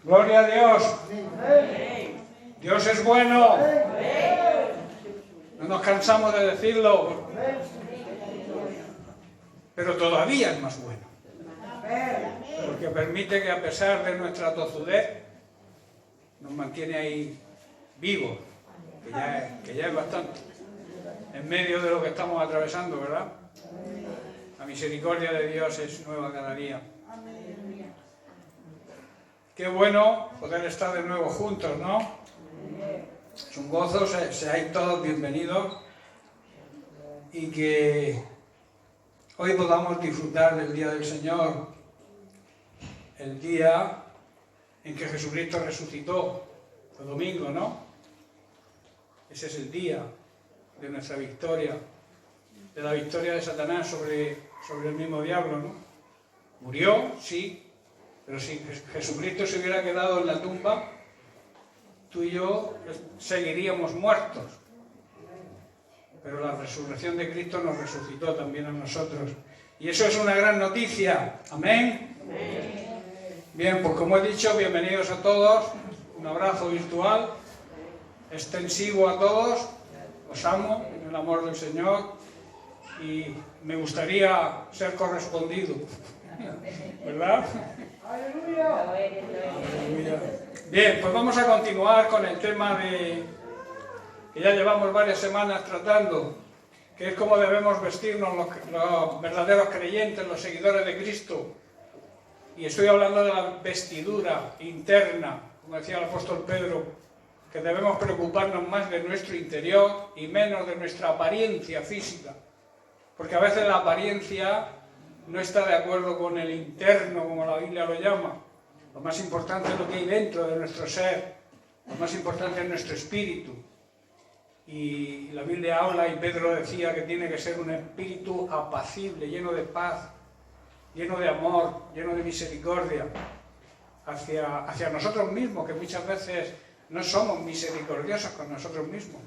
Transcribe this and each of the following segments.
Gloria a Dios. Dios es bueno. No nos cansamos de decirlo. Pero todavía es más bueno. Porque permite que a pesar de nuestra tozudez, nos mantiene ahí vivos, que ya es bastante, en medio de lo que estamos atravesando, ¿verdad? La misericordia de Dios es nueva cada día. Qué bueno poder estar de nuevo juntos, ¿no? Es un gozo, seáis todos bienvenidos y que hoy podamos disfrutar del Día del Señor, el día en que Jesucristo resucitó, el domingo, ¿no? Ese es el día de nuestra victoria, de la victoria de Satanás sobre el mismo diablo, ¿no? Murió, sí, pero si Jesucristo se hubiera quedado en la tumba, tú y yo seguiríamos muertos. Pero la resurrección de Cristo nos resucitó también a nosotros. Y eso es una gran noticia. Amén. Bien, pues como he dicho, bienvenidos a todos. Un abrazo virtual, extensivo a todos. Os amo en el amor del Señor y me gustaría ser correspondido. ¿Verdad? ¡Aleluya! Bien, pues vamos a continuar con el tema que ya llevamos varias semanas tratando, que es cómo debemos vestirnos los verdaderos creyentes, los seguidores de Cristo. Y estoy hablando de la vestidura interna, como decía el apóstol Pedro, que debemos preocuparnos más de nuestro interior y menos de nuestra apariencia física. Porque a veces la apariencia no está de acuerdo con el interno, como la Biblia lo llama. Lo más importante es lo que hay dentro de nuestro ser. Lo más importante es nuestro espíritu. Y la Biblia habla, y Pedro decía que tiene que ser un espíritu apacible, lleno de paz, lleno de amor, lleno de misericordia hacia nosotros mismos, que muchas veces no somos misericordiosos con nosotros mismos.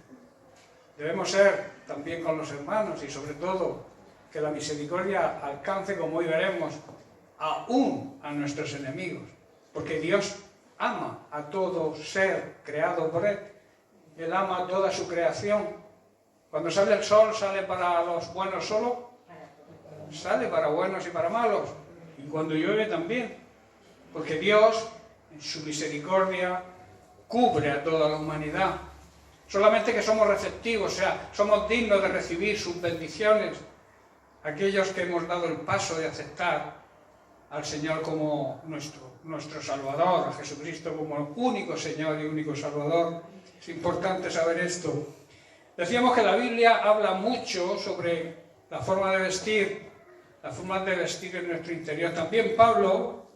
Debemos ser también con los hermanos y sobre todo que la misericordia alcance, como hoy veremos, aún a nuestros enemigos, porque Dios ama a todo ser creado por Él. Él ama a toda su creación. Cuando sale el sol, ¿sale para los buenos solo? Sale para buenos y para malos. Y cuando llueve también. Porque Dios, en su misericordia, cubre a toda la humanidad. Solamente que somos receptivos, o sea, somos dignos de recibir sus bendiciones. Aquellos que hemos dado el paso de aceptar al Señor como nuestro Salvador, a Jesucristo como único Señor y único Salvador. Es importante saber esto. Decíamos que la Biblia habla mucho sobre la forma de vestir en nuestro interior. También Pablo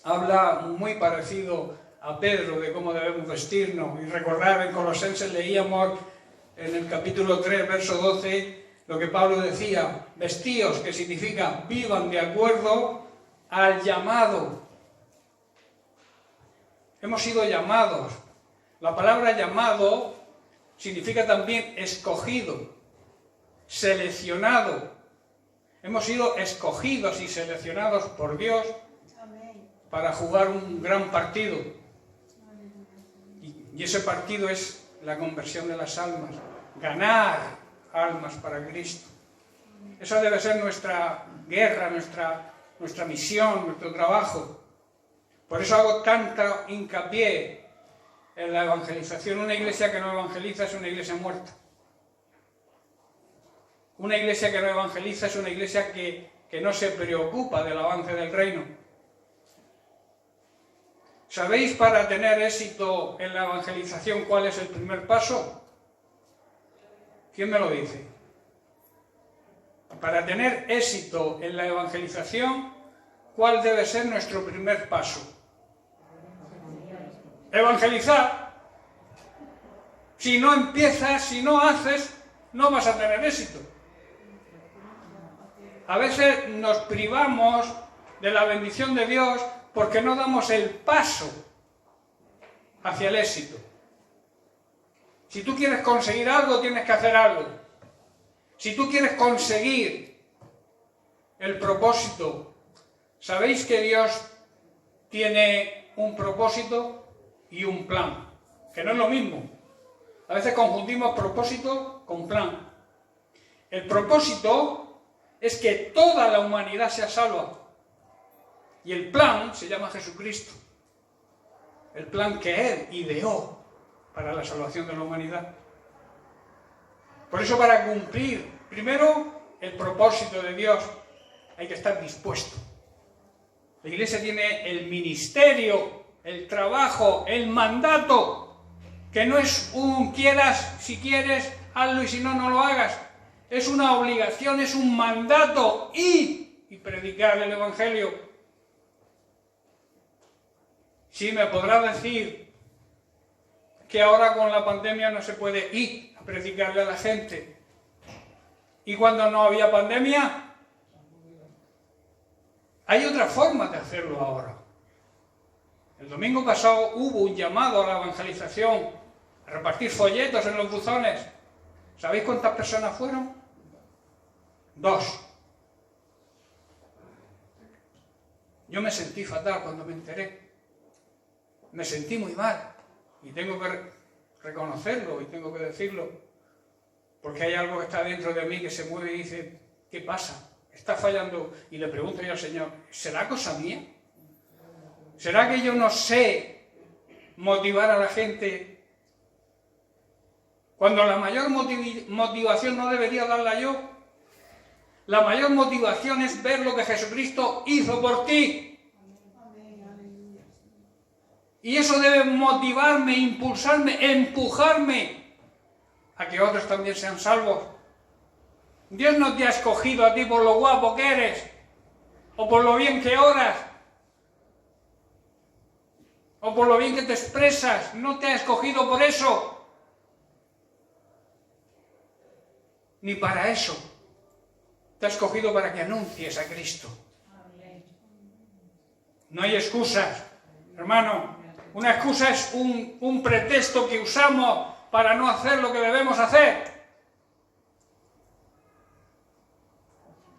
habla muy parecido a Pedro de cómo debemos vestirnos. Y recordar, en Colosenses leíamos en el capítulo 3, verso 12, lo que Pablo decía: vestíos, que significa vivan de acuerdo al llamado. Hemos sido llamados. La palabra llamado significa también escogido, seleccionado. Hemos sido escogidos y seleccionados por Dios para jugar un gran partido. Y ese partido es la conversión de las almas, ganar almas para Cristo. Esa debe ser nuestra guerra, nuestra misión, nuestro trabajo. Por eso hago tanta hincapié en la evangelización. Una iglesia que no evangeliza es una iglesia muerta. Una iglesia que no evangeliza es una iglesia que no se preocupa del avance del reino. ¿Sabéis para tener éxito en la evangelización cuál es el primer paso? ¿Quién me lo dice? Para tener éxito en la evangelización, ¿cuál debe ser nuestro primer paso? Evangelizar. Si no empiezas, si no haces, no vas a tener éxito. A veces nos privamos de la bendición de Dios porque no damos el paso hacia el éxito. Si tú quieres conseguir algo, tienes que hacer algo. Si tú quieres conseguir el propósito, ¿sabéis que Dios tiene un propósito y un plan, que no es lo mismo. A veces confundimos propósito con plan. El propósito es que toda la humanidad sea salva. Y el plan se llama Jesucristo. El plan que Él ideó para la salvación de la humanidad. Por eso, para cumplir primero el propósito de Dios, hay que estar dispuesto. La Iglesia tiene el ministerio, el trabajo, el mandato, que no es un quieras, si quieres, hazlo y si no, no lo hagas. Es una obligación, es un mandato, ir y predicar el Evangelio. Sí, me podrá decir que ahora con la pandemia no se puede ir a predicarle a la gente. ¿Y cuando no había pandemia? Hay otra forma de hacerlo ahora. El domingo pasado hubo un llamado a la evangelización, a repartir folletos en los buzones. ¿Sabéis cuántas personas fueron? 2. Yo me sentí fatal cuando me enteré. Me sentí muy mal. Y tengo que reconocerlo y tengo que decirlo. Porque hay algo que está dentro de mí que se mueve y dice, ¿qué pasa? Está fallando. Y le pregunto yo al Señor, ¿será cosa mía? ¿Será que yo no sé motivar a la gente cuando la mayor motivación no debería darla yo? La mayor motivación es ver lo que Jesucristo hizo por ti. Y eso debe motivarme, impulsarme, empujarme a que otros también sean salvos. Dios no te ha escogido a ti por lo guapo que eres, o por lo bien que oras, o por lo bien que te expresas. No te ha escogido por eso, ni para eso. Te ha escogido para que anuncies a Cristo. No hay excusas, hermano. Una excusa es un pretexto que usamos para no hacer lo que debemos hacer.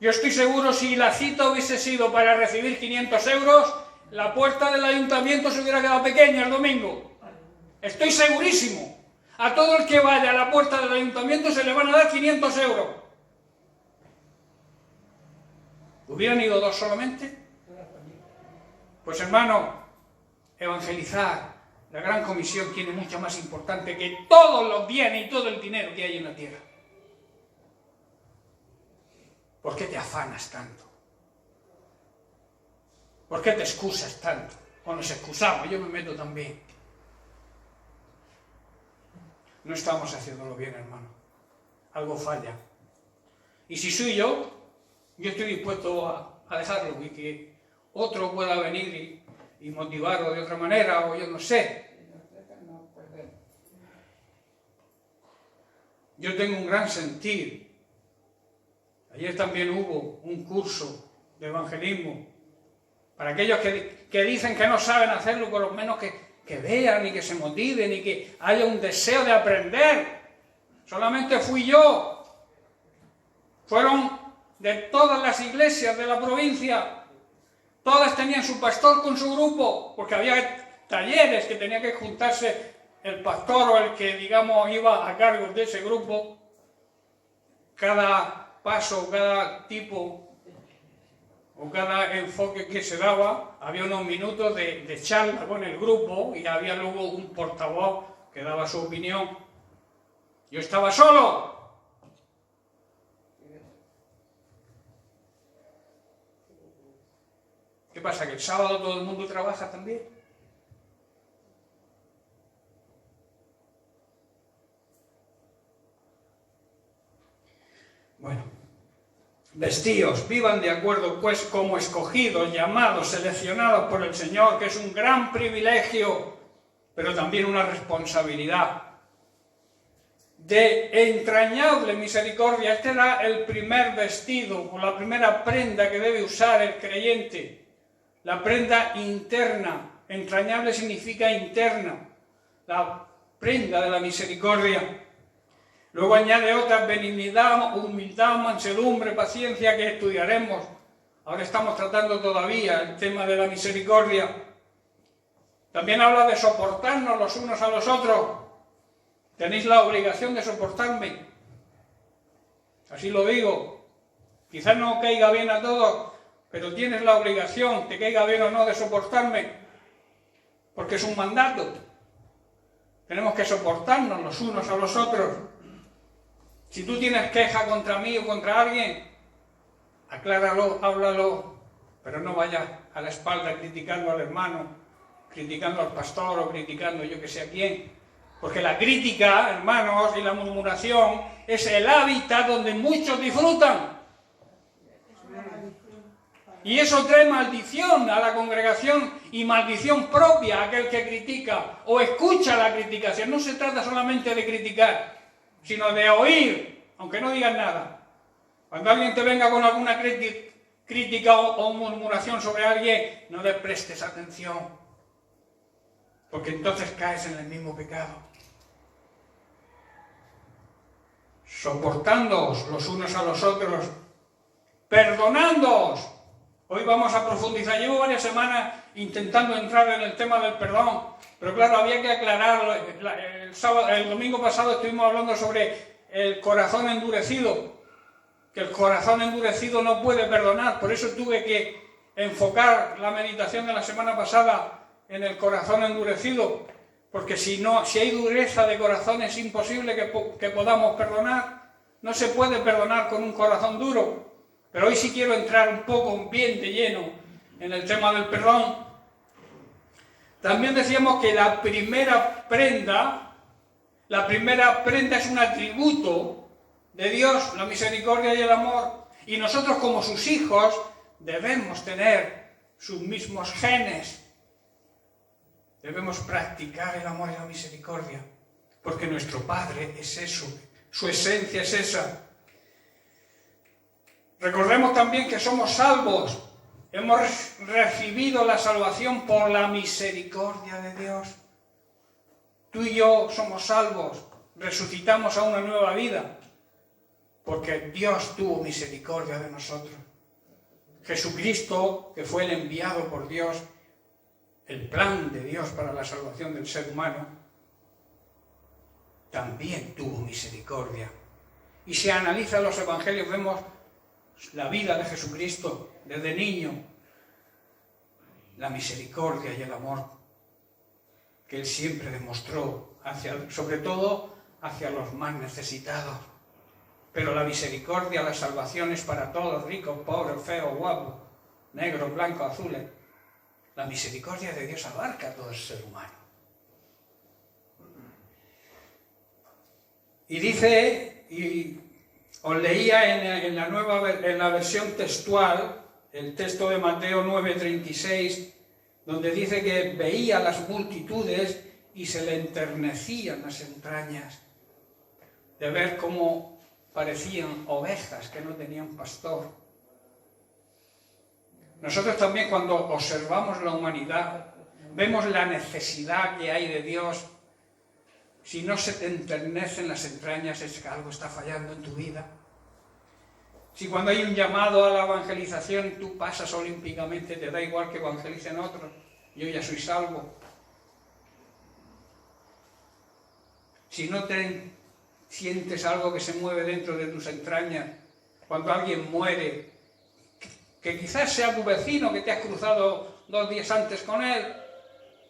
Yo estoy seguro, si la cita hubiese sido para recibir 500 euros, la puerta del ayuntamiento se hubiera quedado pequeña el domingo. Estoy segurísimo. A todo el que vaya a la puerta del ayuntamiento se le van a dar 500 euros. ¿Hubieran ido 2 solamente? Pues hermano, evangelizar, la gran comisión tiene mucho más importante que todos los bienes y todo el dinero que hay en la tierra. ¿Por qué te afanas tanto? ¿Por qué te excusas tanto? O nos excusamos, yo me meto también. No estamos haciéndolo bien, hermano. Algo falla. Y si soy yo estoy dispuesto a dejarlo y que otro pueda venir y motivarlo de otra manera, o yo no sé. Yo tengo un gran sentir. Ayer también hubo un curso de evangelismo para aquellos que dicen que no saben hacerlo, por lo menos que vean y que se motiven y que haya un deseo de aprender. Solamente fui yo. Fueron de todas las iglesias de la provincia. Todas tenían su pastor con su grupo, porque había talleres que tenía que juntarse el pastor o el que, digamos, iba a cargo de ese grupo. Cada paso, cada tipo o cada enfoque que se daba, había unos minutos de charla con el grupo y había luego un portavoz que daba su opinión. Yo estaba solo. ¿Qué pasa? ¿Que el sábado todo el mundo trabaja también? Bueno, vestíos, vivan de acuerdo pues como escogidos, llamados, seleccionados por el Señor, que es un gran privilegio, pero también una responsabilidad. De entrañable misericordia. Este era el primer vestido o la primera prenda que debe usar el creyente. La prenda interna. Entrañable significa interna. La prenda de la misericordia. Luego añade otras: benignidad, humildad, mansedumbre, paciencia, que estudiaremos. Ahora estamos tratando todavía el tema de la misericordia. También habla de soportarnos los unos a los otros. Tenéis la obligación de soportarme. Así lo digo. Quizás no caiga bien a todos, pero tienes la obligación, te caiga bien o no, de soportarme. Porque es un mandato. Tenemos que soportarnos los unos a los otros. Si tú tienes queja contra mí o contra alguien, acláralo, háblalo, pero no vayas a la espalda criticando al hermano, criticando al pastor o criticando yo que sé a quién. Porque la crítica, hermanos, y la murmuración es el hábitat donde muchos disfrutan. Y eso trae maldición a la congregación y maldición propia a aquel que critica o escucha la criticación. No se trata solamente de criticar, sino de oír, aunque no digas nada. Cuando alguien te venga con alguna crítica o murmuración sobre alguien, no le prestes atención, porque entonces caes en el mismo pecado. Soportándoos los unos a los otros, perdonándoos. Hoy vamos a profundizar. Llevo varias semanas intentando entrar en el tema del perdón, pero claro, había que aclararlo. El domingo pasado estuvimos hablando sobre el corazón endurecido, que el corazón endurecido no puede perdonar. Por eso tuve que enfocar la meditación de la semana pasada en el corazón endurecido, porque si hay dureza de corazón es imposible que podamos perdonar. No se puede perdonar con un corazón duro. Pero hoy sí quiero entrar un poco bien de lleno en el tema del perdón. También decíamos que la primera prenda es un atributo de Dios, la misericordia y el amor. Y nosotros como sus hijos debemos tener sus mismos genes. Debemos practicar el amor y la misericordia, porque nuestro Padre es eso, su esencia es esa. Recordemos también que somos salvos. Hemos recibido la salvación por la misericordia de Dios. Tú y yo somos salvos, resucitamos a una nueva vida, porque Dios tuvo misericordia de nosotros. Jesucristo, que fue el enviado por Dios, el plan de Dios para la salvación del ser humano, también tuvo misericordia. Y si analizan los evangelios, vemos la vida de Jesucristo desde niño, la misericordia y el amor que Él siempre demostró, sobre todo hacia los más necesitados. Pero la misericordia, la salvación es para todos, ricos, pobres, feos, guapos, negros, blancos, azules. La misericordia de Dios abarca a todo el ser humano. Y dice, os leía en la versión textual, el texto de Mateo 9:36, donde dice que veía las multitudes y se le enternecían las entrañas de ver cómo parecían ovejas que no tenían pastor. Nosotros también, cuando observamos la humanidad, vemos la necesidad que hay de Dios. Si no se te enternecen las entrañas, es que algo está fallando en tu vida. Si cuando hay un llamado a la evangelización, tú pasas olímpicamente, te da igual que evangelicen otros, yo ya soy salvo. Si no te sientes algo que se mueve dentro de tus entrañas, cuando alguien muere, que quizás sea tu vecino que te has cruzado 2 días antes con él,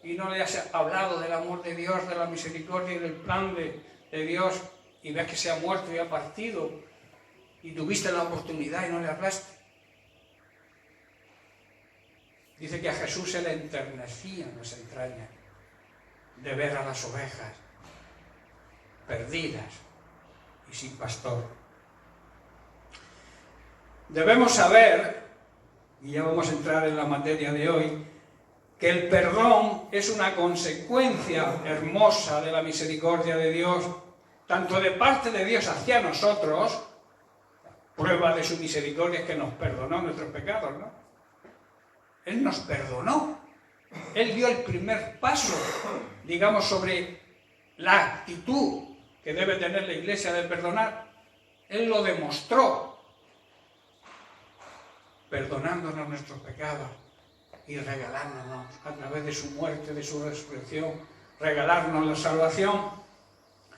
y no le has hablado del amor de Dios, de la misericordia y del plan de Dios, y ves que se ha muerto y ha partido, y tuviste la oportunidad y no le hablaste. Dice que a Jesús se le enternecían las entrañas de ver a las ovejas perdidas y sin pastor. Debemos saber, y ya vamos a entrar en la materia de hoy, que el perdón es una consecuencia hermosa de la misericordia de Dios, tanto de parte de Dios hacia nosotros. Prueba de su misericordia es que nos perdonó nuestros pecados, ¿no? Él nos perdonó. Él dio el primer paso, digamos, sobre la actitud que debe tener la Iglesia de perdonar. Él lo demostró, perdonándonos nuestros pecados. y regalárnoslo a través de su muerte, de su resurrección, regalarnos la salvación.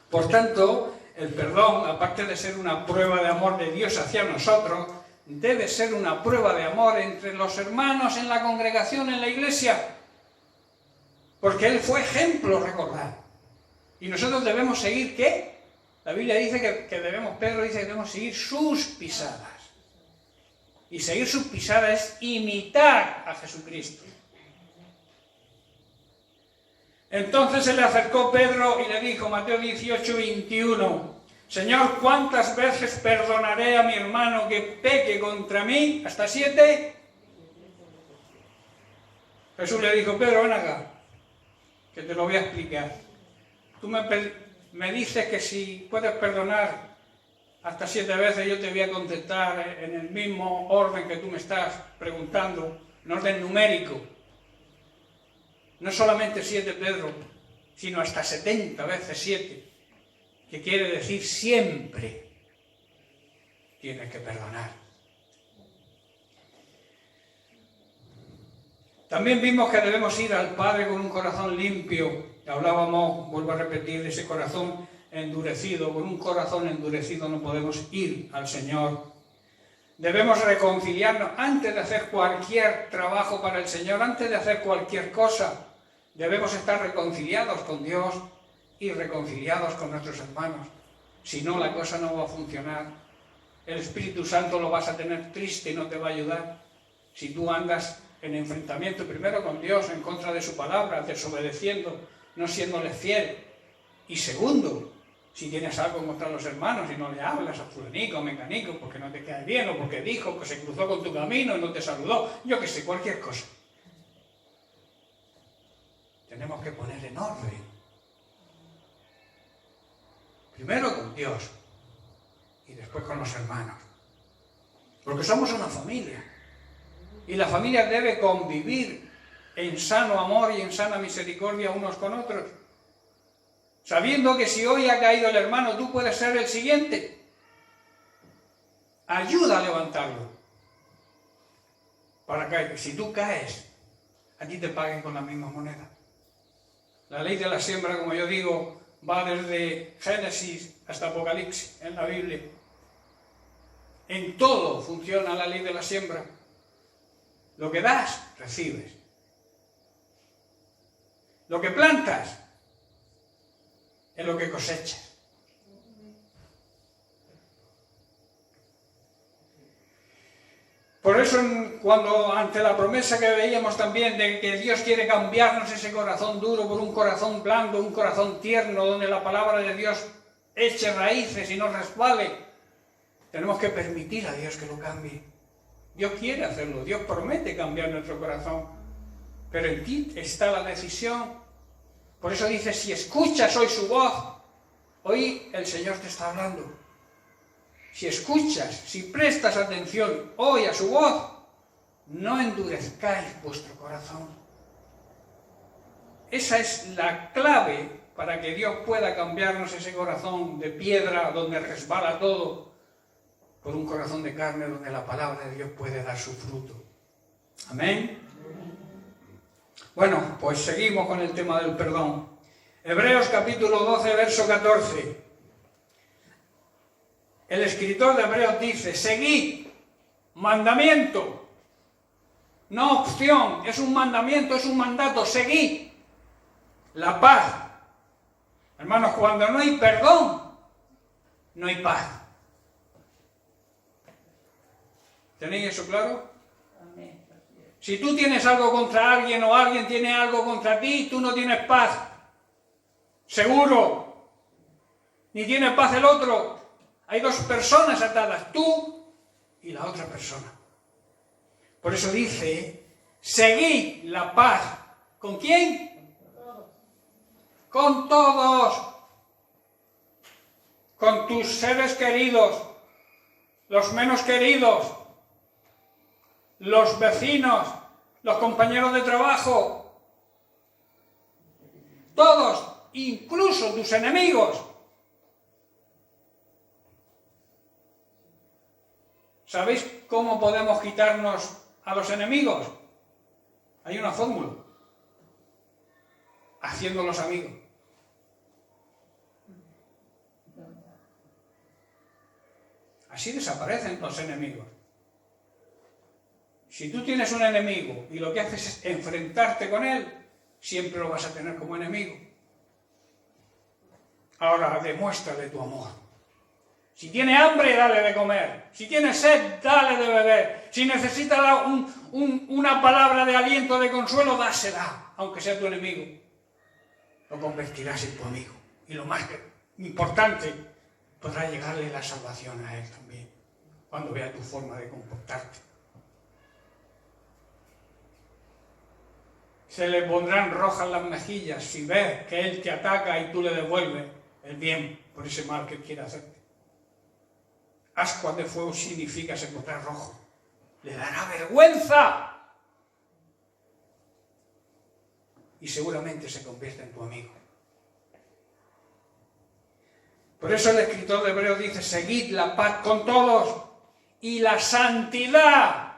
Por tanto, el perdón, aparte de ser una prueba de amor de Dios hacia nosotros, debe ser una prueba de amor entre los hermanos en la congregación, en la iglesia. Porque Él fue ejemplo, recordad. Y nosotros debemos seguir, ¿qué? La Biblia dice que debemos, Pedro dice que debemos seguir sus pisadas. Y seguir sus pisadas es imitar a Jesucristo. Entonces se le acercó Pedro y le dijo, Mateo 18, 21, Señor, ¿cuántas veces perdonaré a mi hermano que peque contra mí? ¿Hasta 7? Jesús le dijo, Pedro, ven acá, que te lo voy a explicar. Tú me dices que si puedes perdonar hasta 7 veces, yo te voy a contestar en el mismo orden que tú me estás preguntando, en orden numérico. No solamente 7, Pedro, sino hasta 70 veces 7, que quiere decir siempre tienes que perdonar. También vimos que debemos ir al Padre con un corazón limpio. Hablábamos, vuelvo a repetir, de ese corazón endurecido. Con un corazón endurecido no podemos ir al Señor. Debemos reconciliarnos antes de hacer cualquier trabajo para el Señor, antes de hacer cualquier cosa. Debemos estar reconciliados con Dios y reconciliados con nuestros hermanos. Si no, la cosa no va a funcionar. El Espíritu Santo lo vas a tener triste y no te va a ayudar. Si tú andas en enfrentamiento primero con Dios, en contra de su palabra, desobedeciendo, no siéndole fiel. Y segundo, si tienes algo contra los hermanos y no le hablas a fulanico o mecanico porque no te cae bien o porque dijo que se cruzó con tu camino y no te saludó, yo que sé, cualquier cosa. Tenemos que poner en orden. Primero con Dios y después con los hermanos. Porque somos una familia. Y la familia debe convivir en sano amor y en sana misericordia unos con otros. Sabiendo que si hoy ha caído el hermano, tú puedes ser el siguiente. Ayuda a levantarlo. Para que si tú caes, a ti te paguen con la misma moneda. La ley de la siembra, como yo digo, va desde Génesis hasta Apocalipsis en la Biblia. En todo funciona la ley de la siembra. Lo que das, recibes. Lo que plantas es lo que cosechas. Por eso, cuando ante la promesa que veíamos también de que Dios quiere cambiarnos ese corazón duro por un corazón blando, un corazón tierno, donde la palabra de Dios eche raíces y no resbale, tenemos que permitir a Dios que lo cambie. Dios quiere hacerlo, Dios promete cambiar nuestro corazón, pero en ti está la decisión. Por eso dice, si escuchas hoy su voz, hoy el Señor te está hablando. Si escuchas, si prestas atención hoy a su voz, no endurezcáis vuestro corazón. Esa es la clave para que Dios pueda cambiarnos ese corazón de piedra donde resbala todo, por un corazón de carne donde la palabra de Dios puede dar su fruto. Amén. Bueno, pues seguimos con el tema del perdón. Hebreos capítulo 12, verso 14. El escritor de Hebreos dice, seguid, mandamiento, no opción, es un mandamiento, es un mandato, seguid la paz. Hermanos, cuando no hay perdón, no hay paz. ¿Tenéis eso claro? Si tú tienes algo contra alguien o alguien tiene algo contra ti, tú no tienes paz. Seguro. Ni tiene paz el otro. Hay dos personas atadas, tú y la otra persona. Por eso dice, seguid la paz. ¿Con quién? Con todos. Con tus seres queridos, los menos queridos, los vecinos, los compañeros de trabajo, todos, incluso tus enemigos. ¿Sabéis cómo podemos quitarnos a los enemigos? Hay una fórmula. Haciéndolos amigos. Así desaparecen los enemigos. Si tú tienes un enemigo y lo que haces es enfrentarte con él, siempre lo vas a tener como enemigo. Ahora demuéstrale tu amor. Si tiene hambre, dale de comer. Si tiene sed, dale de beber. Si necesita una palabra de aliento, de consuelo, dásela, aunque sea tu enemigo. Lo convertirás en tu amigo. Y lo más importante, podrá llegarle la salvación a él también, cuando vea tu forma de comportarte. Se le pondrán rojas las mejillas si ves que él te ataca y tú le devuelves el bien por ese mal que quiere hacerte. Ascuas de fuego significa se pondrá rojo. Le dará vergüenza. Y seguramente se convierte en tu amigo. Por eso el escritor de Hebreos dice, seguid la paz con todos y la santidad.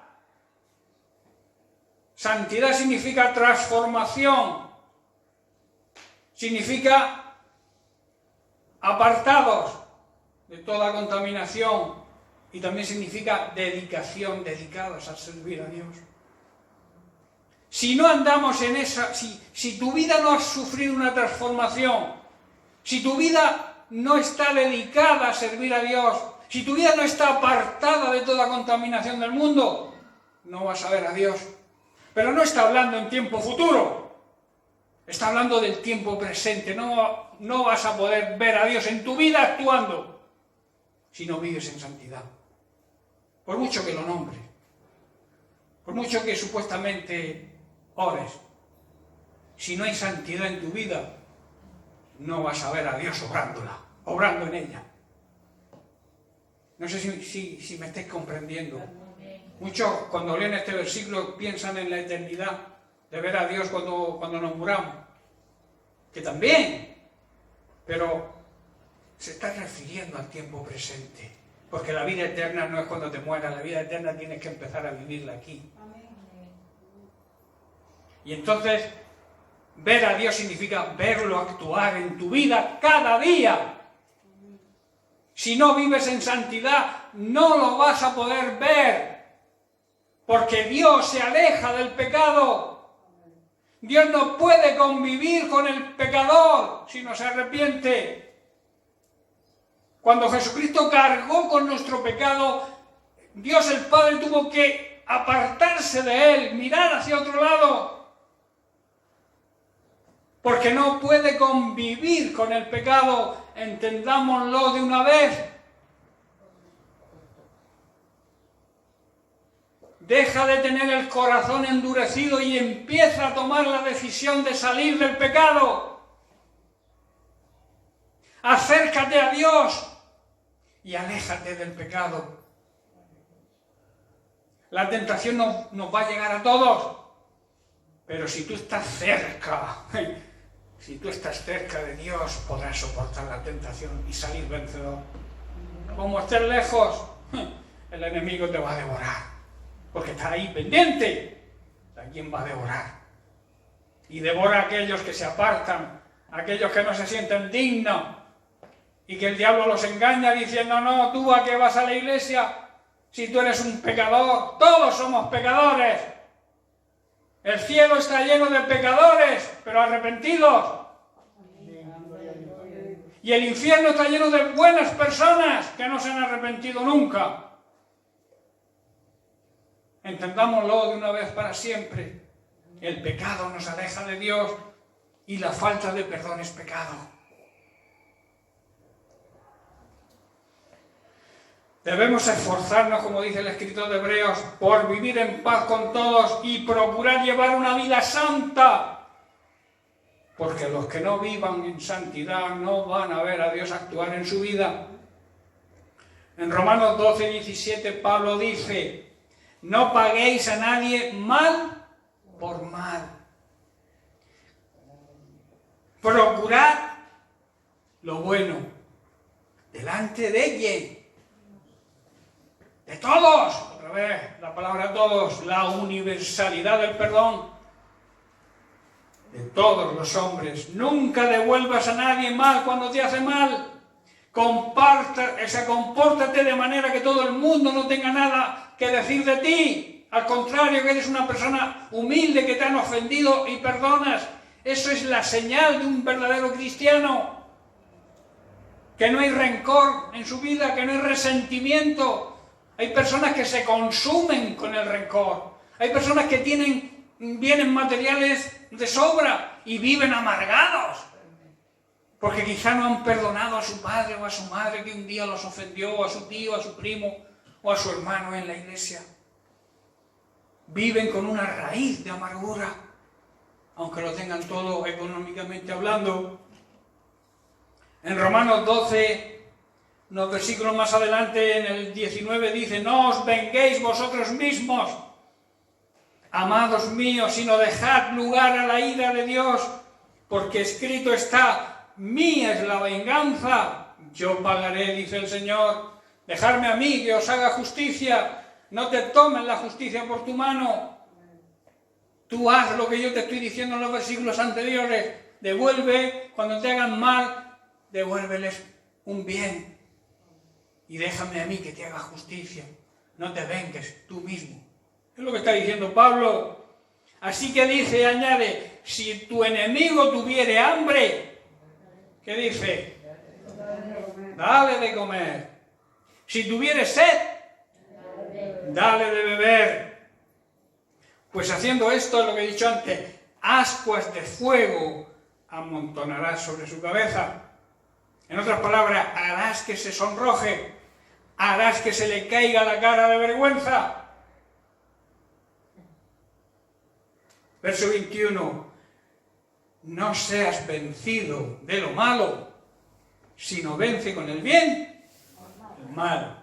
Santidad significa transformación. Significa apartados de toda contaminación. Y también significa dedicación, dedicados a servir a Dios. Si no andamos en esa, si tu vida no ha sufrido una transformación, si tu vida no está dedicada a servir a Dios, si tu vida no está apartada de toda contaminación del mundo, no vas a ver a Dios. Pero no está hablando en tiempo futuro, está hablando del tiempo presente. No vas a poder ver a Dios en tu vida actuando si no vives en santidad. Por mucho que lo nombres, por mucho que supuestamente ores, si no hay santidad en tu vida, no vas a ver a Dios obrando en ella. No sé si me estáis comprendiendo. Muchos cuando leen este versículo piensan en la eternidad, de ver a Dios cuando nos muramos, que también, pero se está refiriendo al tiempo presente, porque la vida eterna no es cuando te mueras, la vida eterna tienes que empezar a vivirla aquí. Y entonces, ver a Dios significa verlo actuar en tu vida cada día. Si no vives en santidad, no lo vas a poder ver. Porque Dios se aleja del pecado. Dios no puede convivir con el pecador si no se arrepiente. Cuando Jesucristo cargó con nuestro pecado, Dios el Padre tuvo que apartarse de él, mirar hacia otro lado. Porque no puede convivir con el pecado, entendámoslo de una vez. Deja de tener el corazón endurecido y empieza a tomar la decisión de salir del pecado. Acércate a Dios y aléjate del pecado. La tentación nos va a llegar a todos, pero si tú estás cerca, de Dios, podrás soportar la tentación y salir vencedor. Como estés lejos, el enemigo te va a devorar. Porque está ahí pendiente. ¿A quién va a devorar? Y devora a aquellos que se apartan, a aquellos que no se sienten dignos, y que el diablo los engaña diciendo, no, tú a qué vas a la iglesia si tú eres un pecador. Todos somos pecadores. El cielo está lleno de pecadores, pero arrepentidos. Y el infierno está lleno de buenas personas que no se han arrepentido nunca. Entendámoslo de una vez para siempre. El pecado nos aleja de Dios y la falta de perdón es pecado. Debemos esforzarnos, como dice el escritor de Hebreos, por vivir en paz con todos y procurar llevar una vida santa. Porque los que no vivan en santidad no van a ver a Dios actuar en su vida. En Romanos 12:17 Pablo dice, no paguéis a nadie mal por mal. Procurad lo bueno delante de quién. De todos. Otra vez la palabra todos. La universalidad del perdón. de todos los hombres. Nunca devuelvas a nadie mal cuando te hace mal. Compórtate de manera que todo el mundo no tenga nada que decir de ti. Al contrario, que eres una persona humilde, que te han ofendido y perdonas. Eso es la señal de un verdadero cristiano. Que no hay rencor en su vida, que no hay resentimiento. Hay personas que se consumen con el rencor. Hay personas que tienen bienes materiales de sobra y viven amargados. Porque quizá no han perdonado a su padre o a su madre que un día los ofendió, o a su tío, a su primo o a su hermano en la iglesia. Viven con una raíz de amargura, aunque lo tengan todo económicamente hablando. En Romanos 12, unos versículos más adelante, en el 19, dice: no os venguéis vosotros mismos, amados míos, sino dejad lugar a la ira de Dios, porque escrito está: mía es la venganza, yo pagaré, dice el Señor. Dejadme a mí que os haga justicia, no te tomen la justicia por tu mano. Tú haz lo que yo te estoy diciendo en los versículos anteriores. Devuelve, cuando te hagan mal, devuélveles un bien. Y déjame a mí que te haga justicia. No te vengues tú mismo. Es lo que está diciendo Pablo. Así que dice, añade: si tu enemigo tuviere hambre, ¿qué dice? Dale de comer. Si tuviere sed, dale de beber. Pues haciendo esto, lo que he dicho antes, ascuas de fuego amontonarás sobre su cabeza. En otras palabras, harás que se sonroje, harás que se le caiga la cara de vergüenza. Verso 21. No seas vencido de lo malo, sino vence con el bien el mal.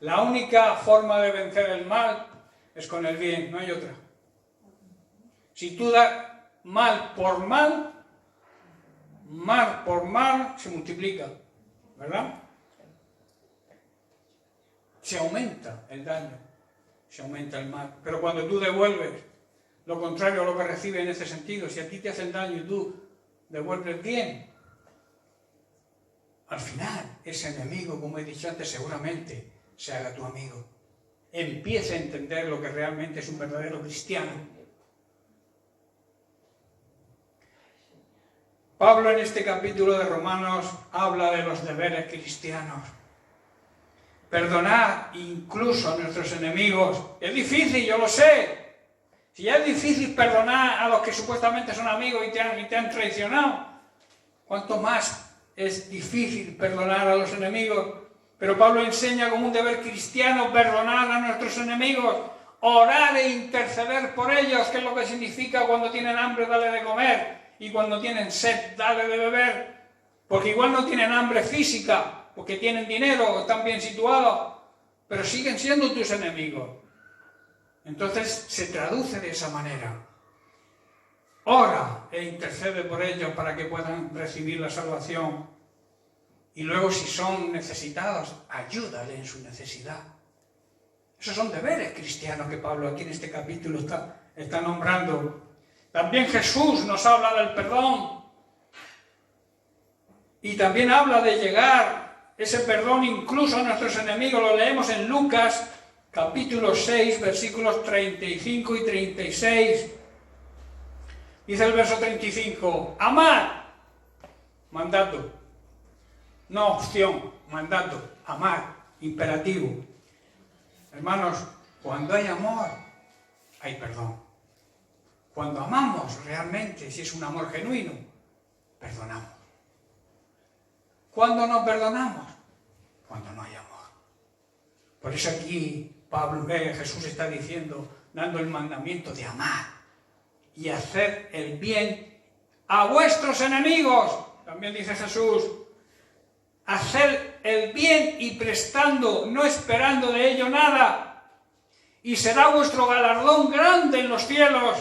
La única forma de vencer el mal es con el bien, no hay otra. Si tú das mal por mal se multiplica, ¿verdad? Se aumenta el daño, se aumenta el mal. Pero cuando tú devuelves lo contrario a lo que recibes en ese sentido, si a ti te hacen daño y tú devuelves bien, al final ese enemigo, como he dicho antes, seguramente se haga tu amigo. Empieza a entender lo que realmente es un verdadero cristiano. Pablo en este capítulo de Romanos habla de los deberes cristianos. Perdonar incluso a nuestros enemigos. Es difícil, yo lo sé. Si ya es difícil perdonar a los que supuestamente son amigos y te han traicionado, ¿cuánto más es difícil perdonar a los enemigos? Pero Pablo enseña como un deber cristiano perdonar a nuestros enemigos, orar e interceder por ellos, que es lo que significa cuando tienen hambre, dale de comer, y cuando tienen sed, dale de beber, porque igual no tienen hambre física, porque tienen dinero, están bien situados, pero siguen siendo tus enemigos. Entonces se traduce de esa manera. Ora e intercede por ellos para que puedan recibir la salvación. Y luego, si son necesitados, ayúdale en su necesidad. Esos son deberes cristianos que Pablo aquí en este capítulo está nombrando. También Jesús nos habla del perdón. Y también habla de llegar ese perdón incluso a nuestros enemigos. Lo leemos en Lucas, capítulo 6, versículos 35 y 36. Dice el verso 35, amad, mandato, no opción, mandato, amar, imperativo. Hermanos, cuando hay amor, hay perdón. Cuando amamos realmente, si es un amor genuino, perdonamos. ¿Cuándo no perdonamos? Cuando no hay amor. Por eso aquí Jesús está diciendo, dando el mandamiento de amar y hacer el bien a vuestros enemigos. También dice Jesús, hacer el bien y prestando, no esperando de ello nada, y será vuestro galardón grande en los cielos,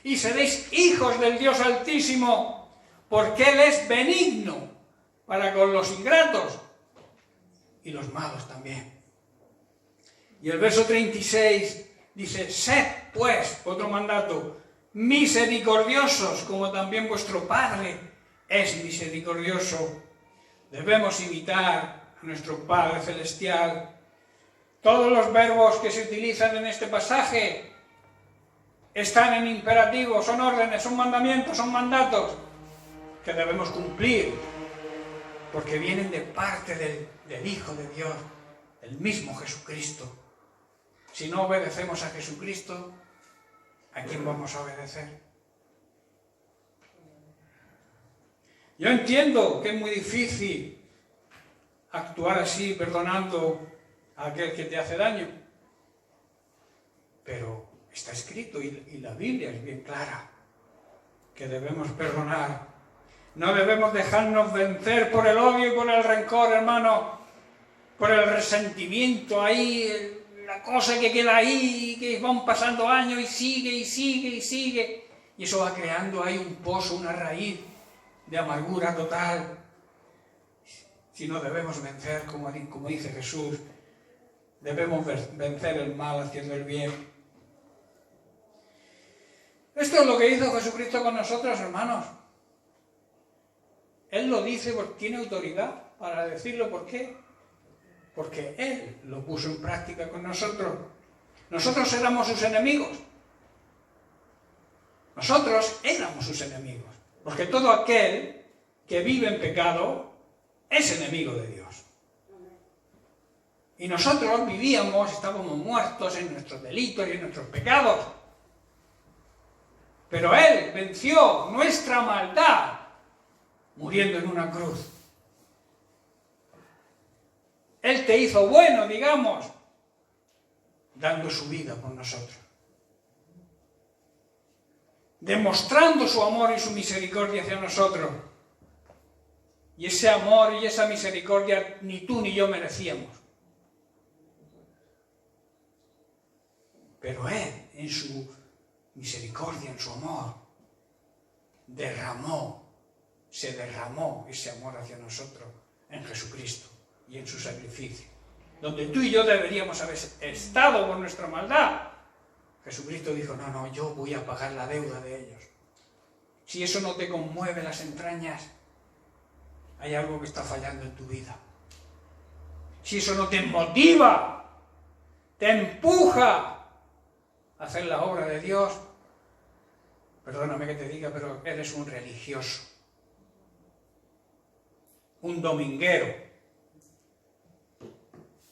y seréis hijos del Dios Altísimo, porque Él es benigno para con los ingratos y los malos también. Y el verso 36 dice, sed pues, otro mandato, misericordiosos, como también vuestro Padre es misericordioso. Debemos imitar a nuestro Padre Celestial. Todos los verbos que se utilizan en este pasaje están en imperativo, son órdenes, son mandamientos, son mandatos que debemos cumplir, porque vienen de parte del Hijo de Dios, el mismo Jesucristo. Si no obedecemos a Jesucristo, ¿a quién vamos a obedecer? Yo entiendo que es muy difícil actuar así, perdonando a aquel que te hace daño, pero está escrito y la Biblia es bien clara que debemos perdonar. No debemos dejarnos vencer por el odio y por el rencor, hermano, por el resentimiento ahí, la cosa que queda ahí, que van pasando años y sigue y sigue y sigue, y eso va creando ahí un pozo, una raíz de amargura total. Si no debemos vencer, como dice Jesús, debemos vencer el mal haciendo el bien. Esto es lo que hizo Jesucristo con nosotros, hermanos. Él lo dice porque tiene autoridad para decirlo. ¿Por qué? Porque Él lo puso en práctica con nosotros. Nosotros éramos sus enemigos. Nosotros éramos sus enemigos. Porque todo aquel que vive en pecado es enemigo de Dios. Y nosotros vivíamos, estábamos muertos en nuestros delitos y en nuestros pecados. Pero Él venció nuestra maldad muriendo en una cruz. Él te hizo bueno, digamos, dando su vida por nosotros. Demostrando su amor y su misericordia hacia nosotros. Y ese amor y esa misericordia ni tú ni yo merecíamos. Pero Él, en su misericordia, en su amor, se derramó ese amor hacia nosotros en Jesucristo y en su sacrificio. Donde tú y yo deberíamos haber estado por nuestra maldad, Jesucristo dijo, no, yo voy a pagar la deuda de ellos. Si eso no te conmueve las entrañas, hay algo que está fallando en tu vida. Si eso no te motiva, te empuja a hacer la obra de Dios, perdóname que te diga, pero eres un religioso, un dominguero.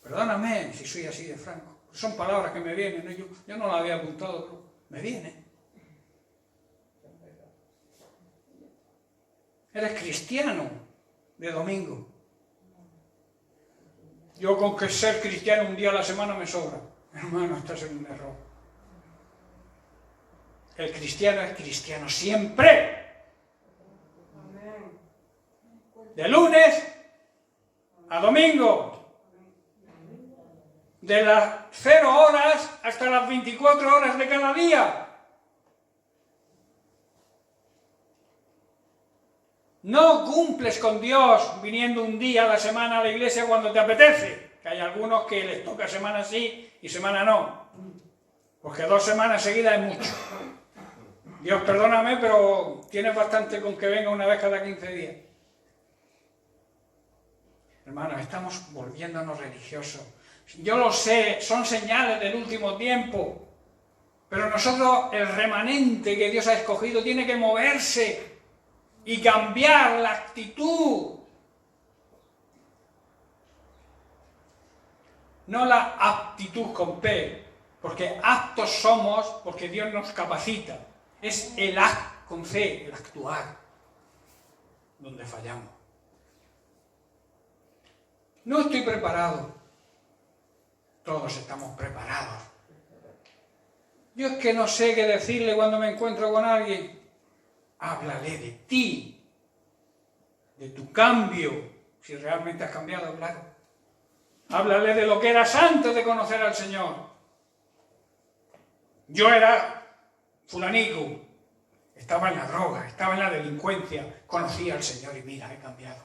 Perdóname si soy así de franco. Son palabras que me vienen, ¿no? Yo no las había apuntado, pero me viene. Eres cristiano de domingo. Yo con que ser cristiano un día a la semana me sobra. Hermano, estás en un error. El cristiano es cristiano siempre. De lunes a domingo. De las 0 horas hasta las 24 horas de cada día. No cumples con Dios viniendo un día a la semana a la iglesia cuando te apetece. Que hay algunos que les toca semana sí y semana no. Porque 2 semanas seguidas es mucho. Dios perdóname, pero tienes bastante con que venga una vez cada 15 días. Hermanos, estamos volviéndonos religiosos. Yo lo sé, son señales del último tiempo. Pero nosotros, el remanente que Dios ha escogido, tiene que moverse y cambiar la actitud. No la aptitud con P, porque aptos somos porque Dios nos capacita. Es el act con C, el actuar, donde fallamos. No estoy preparado. Todos estamos preparados. Yo es que no sé qué decirle cuando me encuentro con alguien. Háblale de ti, de tu cambio, si realmente has cambiado, claro. Háblale de lo que eras antes de conocer al Señor. Yo era fulanico, estaba en la droga, estaba en la delincuencia, conocí al Señor y mira, he cambiado.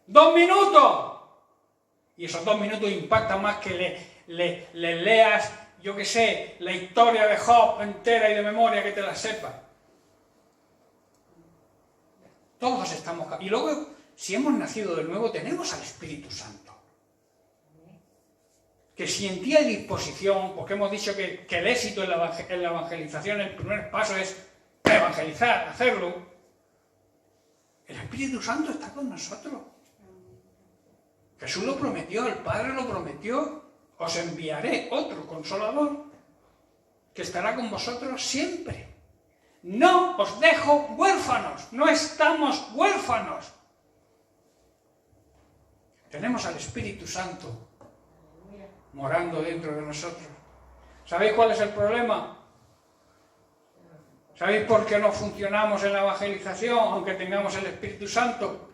2 minutos. Y esos 2 minutos impactan más que le leas yo qué sé, la historia de Job entera y de memoria, que te la sepas. Todos estamos... Y luego, si hemos nacido de nuevo, tenemos al Espíritu Santo. Que si en ti hay disposición, porque hemos dicho que el éxito en la evangelización, el primer paso es evangelizar, hacerlo, el Espíritu Santo está con nosotros. Jesús lo prometió, el Padre lo prometió, os enviaré otro Consolador que estará con vosotros siempre. No os dejo huérfanos, no estamos huérfanos. Tenemos al Espíritu Santo morando dentro de nosotros. ¿Sabéis cuál es el problema? ¿Sabéis por qué no funcionamos en la evangelización aunque tengamos el Espíritu Santo?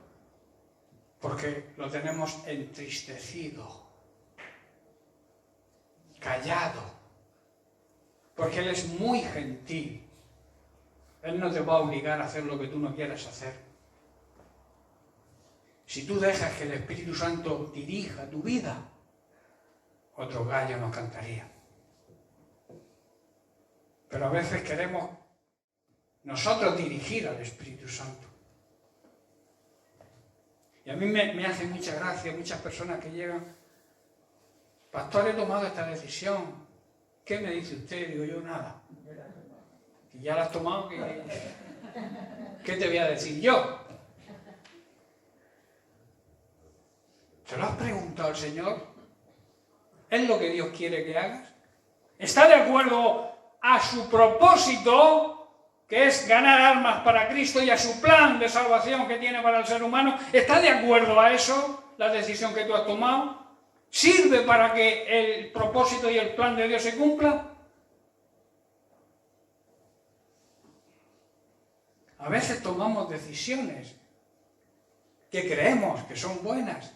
Porque lo tenemos entristecido, callado, porque Él es muy gentil. Él no te va a obligar a hacer lo que tú no quieras hacer. Si tú dejas que el Espíritu Santo dirija tu vida, otro gallo nos cantaría. Pero a veces queremos nosotros dirigir al Espíritu Santo. Y a mí me hace mucha gracia muchas personas que llegan: pastor, he tomado esta decisión. ¿Qué me dice usted? Digo yo, nada. Y ya la has tomado, ¿qué te voy a decir yo? ¿Te lo has preguntado al Señor? ¿Es lo que Dios quiere que hagas? ¿Está de acuerdo a su propósito, que es ganar almas para Cristo, y a su plan de salvación que tiene para el ser humano? ¿Está de acuerdo a eso la decisión que tú has tomado? ¿Sirve para que el propósito y el plan de Dios se cumpla? A veces tomamos decisiones que creemos que son buenas,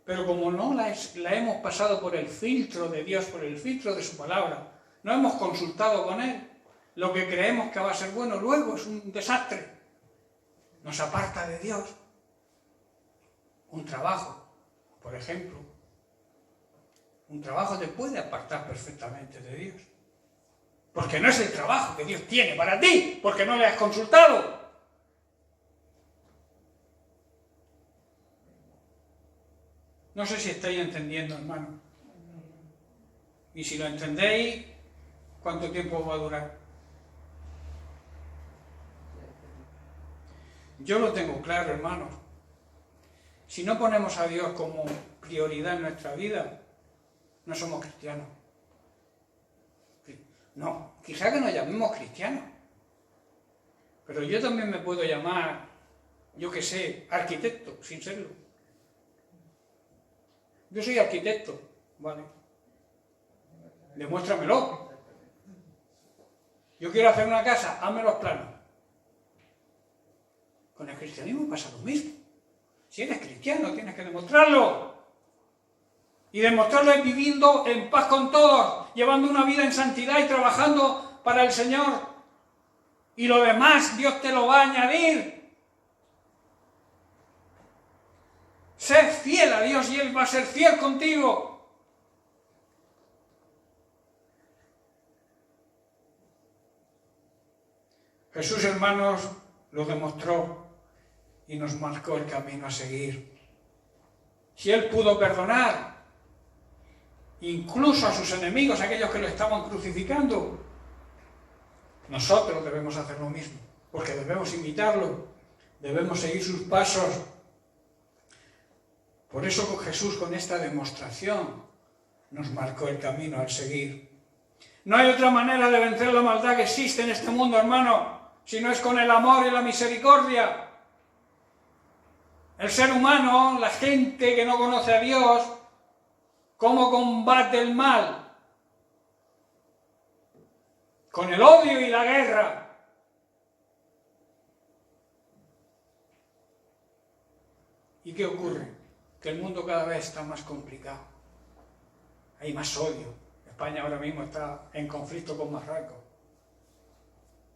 pero como no la hemos pasado por el filtro de Dios, por el filtro de su palabra, no hemos consultado con Él, lo que creemos que va a ser bueno luego es un desastre. Nos aparta de Dios. Un trabajo, por ejemplo. Un trabajo te puede apartar perfectamente de Dios. Porque no es el trabajo que Dios tiene para ti, porque no le has consultado. No sé si estáis entendiendo, hermano. Y si lo entendéis, ¿cuánto tiempo va a durar? Yo lo tengo claro, hermanos. Si no ponemos a Dios como prioridad en nuestra vida, no somos cristianos. No, quizá que nos llamemos cristianos. Pero yo también me puedo llamar, yo qué sé, arquitecto, sin serlo. Yo soy arquitecto, vale. Demuéstramelo. Yo quiero hacer una casa, hazme los planos. Con el cristianismo pasa lo mismo. Si eres cristiano, tienes que demostrarlo. Y demostrarlo es viviendo en paz con todos, llevando una vida en santidad y trabajando para el Señor. Y lo demás Dios te lo va a añadir. Sé fiel a Dios y Él va a ser fiel contigo. Jesús, hermanos, lo demostró y nos marcó el camino a seguir. Si Él pudo perdonar incluso a sus enemigos, aquellos que lo estaban crucificando, nosotros debemos hacer lo mismo, porque debemos imitarlo, debemos seguir sus pasos. Por eso Jesús, con esta demostración, nos marcó el camino al seguir. No hay otra manera de vencer la maldad que existe en este mundo, hermano, si no es con el amor y la misericordia. El ser humano, la gente que no conoce a Dios, ¿cómo combate el mal? Con el odio y la guerra. ¿Y qué ocurre? Que el mundo cada vez está más complicado. Hay más odio. España ahora mismo está en conflicto con Marruecos.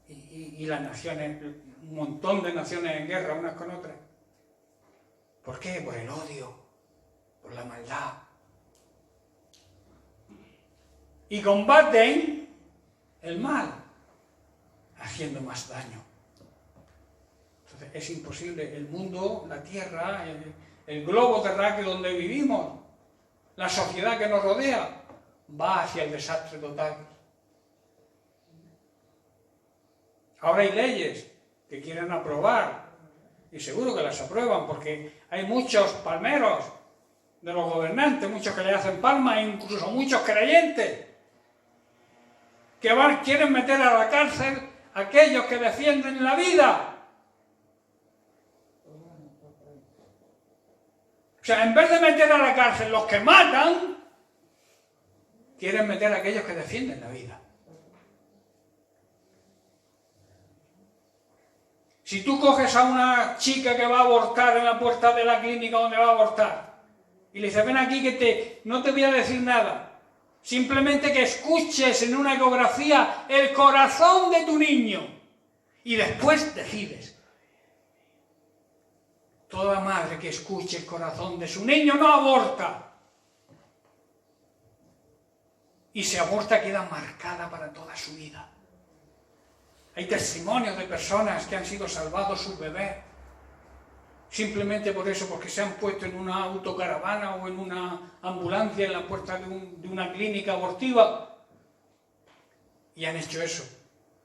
Y las naciones, un montón de naciones en guerra unas con otras. ¿Por qué? Por el odio, por la maldad. y combaten el mal, haciendo más daño. Entonces es imposible. El mundo, la tierra, el globo terráqueo donde vivimos, la sociedad que nos rodea, va hacia el desastre total. Ahora hay leyes que quieren aprobar, y seguro que las aprueban, porque hay muchos palmeros de los gobernantes, muchos que le hacen palmas, e incluso muchos creyentes, que quieren meter a la cárcel a aquellos que defienden la vida. O sea, en vez de meter a la cárcel los que matan, quieren meter a aquellos que defienden la vida. Si tú coges a una chica que va a abortar en la puerta de la clínica donde va a abortar y le dices, ven aquí que no te voy a decir nada, simplemente que escuches en una ecografía el corazón de tu niño y después decides. Toda madre que escuche el corazón de su niño no aborta. Y si aborta queda marcada para toda su vida. Hay testimonios de personas que han sido salvados sus bebés simplemente por eso, porque se han puesto en una autocaravana o en una ambulancia en la puerta de una clínica abortiva y han hecho eso.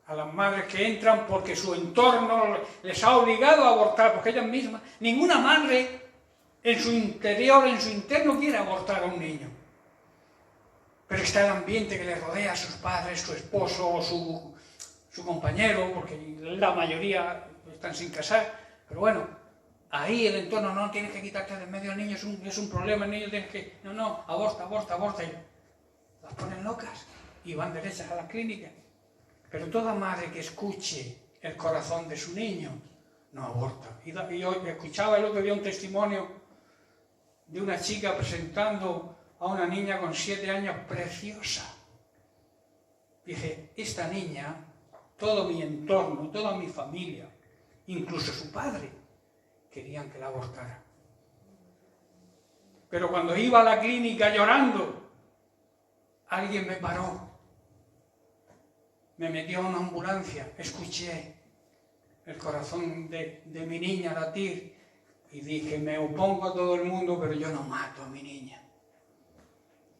A las madres que entran porque su entorno les ha obligado a abortar, porque ellas mismas, ninguna madre en su interior, en su interno quiere abortar a un niño. Pero está el ambiente que le rodea, sus padres, su esposo o su compañero, porque la mayoría están sin casar, pero bueno, ahí el entorno, no, tienes que quitarte de en medio al niño, es un problema, el niño tienes que, no, aborta, y las ponen locas y van derechas a las clínicas. Pero toda madre que escuche el corazón de su niño no aborta. Y yo escuchaba el otro día un testimonio de una chica presentando a una niña con 7 años preciosa. Dice, esta niña, todo mi entorno, toda mi familia, incluso su padre, querían que la abortara. Pero cuando iba a la clínica llorando, alguien me paró. Me metió a una ambulancia, escuché el corazón de mi niña latir y dije, me opongo a todo el mundo, pero yo no mato a mi niña.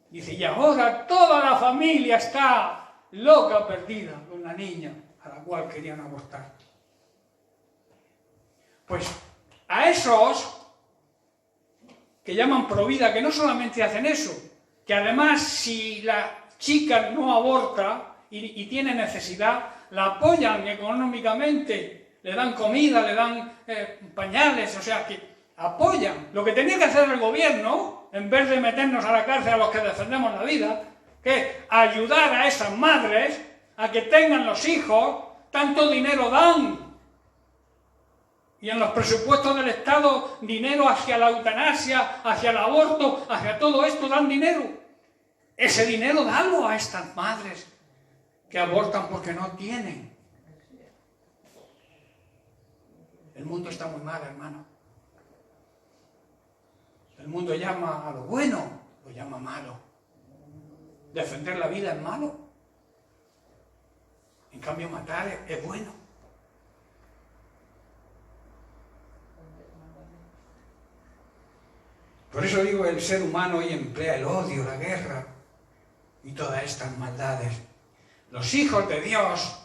Dice, y ahora toda la familia está loca, perdida, con la niña a la cual querían abortar. Pues a esos que llaman provida, que no solamente hacen eso, que además si la chica no aborta, y tiene necesidad, la apoyan económicamente, le dan comida, le dan pañales, o sea, que apoyan. Lo que tenía que hacer el gobierno, en vez de meternos a la cárcel a los que defendemos la vida, que es ayudar a esas madres a que tengan los hijos, tanto dinero dan. Y en los presupuestos del Estado, dinero hacia la eutanasia, hacia el aborto, hacia todo esto dan dinero. Ese dinero dalo a estas madres que abortan porque no tienen. El mundo está muy mal, hermano. El mundo llama a lo bueno, lo llama malo. Defender la vida es malo. En cambio, matar es bueno. Por eso digo, el ser humano hoy emplea el odio, la guerra y todas estas maldades. Los hijos de Dios,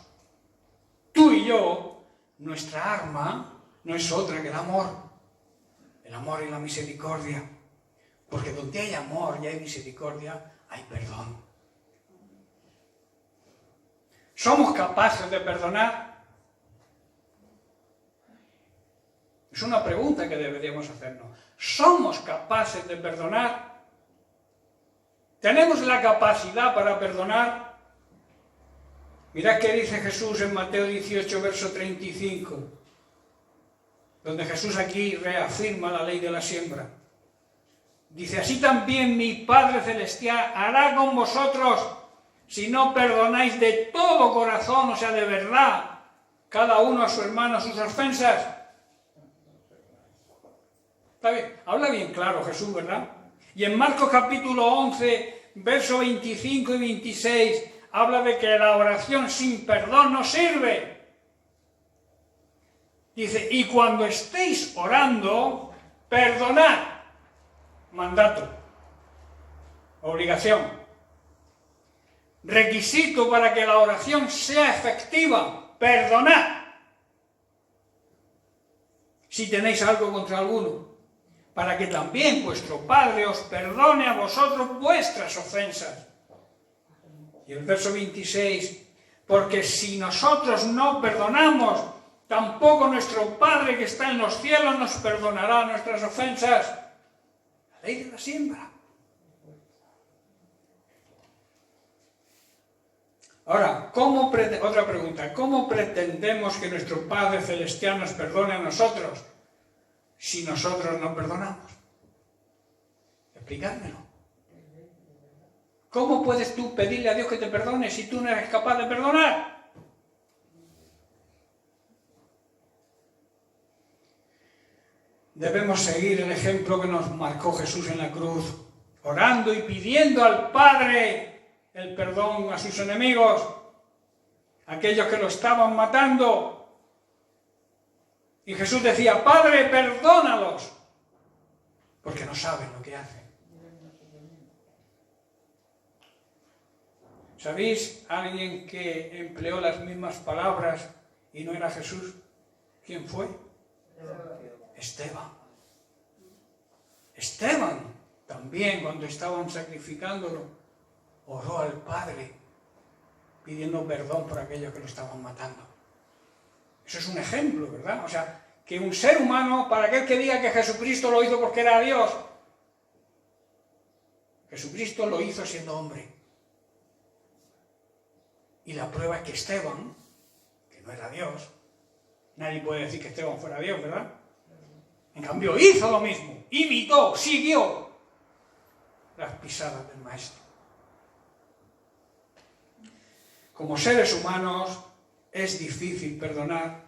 tú y yo, nuestra arma no es otra que el amor y la misericordia, porque donde hay amor y hay misericordia, hay perdón. ¿Somos capaces de perdonar? Es una pregunta que deberíamos hacernos. ¿Somos capaces de perdonar? ¿Tenemos la capacidad para perdonar? Mirad qué dice Jesús en Mateo 18, verso 35, donde Jesús aquí reafirma la ley de la siembra. Dice, así también mi Padre Celestial hará con vosotros si no perdonáis de todo corazón, o sea, de verdad, cada uno a su hermano sus ofensas. ¿Está bien? Habla bien claro Jesús, ¿verdad? Y en Marcos capítulo 11, verso 25 y 26, habla de que la oración sin perdón no sirve. Dice, y cuando estéis orando, perdonad. Mandato. Obligación. Requisito para que la oración sea efectiva. Perdonad. Si tenéis algo contra alguno, para que también vuestro Padre os perdone a vosotros vuestras ofensas. Y el verso 26, porque si nosotros no perdonamos, tampoco nuestro Padre que está en los cielos nos perdonará nuestras ofensas. La ley de la siembra. Ahora, otra pregunta, ¿cómo pretendemos que nuestro Padre Celestial nos perdone a nosotros si nosotros no perdonamos? Explícamelo. ¿Cómo puedes tú pedirle a Dios que te perdone si tú no eres capaz de perdonar? Debemos seguir el ejemplo que nos marcó Jesús en la cruz, orando y pidiendo al Padre el perdón a sus enemigos, aquellos que lo estaban matando. Y Jesús decía, Padre, perdónalos, porque no saben lo que hacen. ¿Sabéis alguien que empleó las mismas palabras y no era Jesús? ¿Quién fue? Esteban. Esteban también, cuando estaban sacrificándolo, oró al Padre pidiendo perdón por aquellos que lo estaban matando. Eso es un ejemplo, ¿verdad? O sea, que un ser humano, para aquel que diga que Jesucristo lo hizo porque era Dios, Jesucristo lo hizo siendo hombre. Y la prueba es que Esteban, que no era Dios, nadie puede decir que Esteban fuera Dios, ¿verdad? En cambio hizo lo mismo, imitó, siguió las pisadas del Maestro. Como seres humanos es difícil perdonar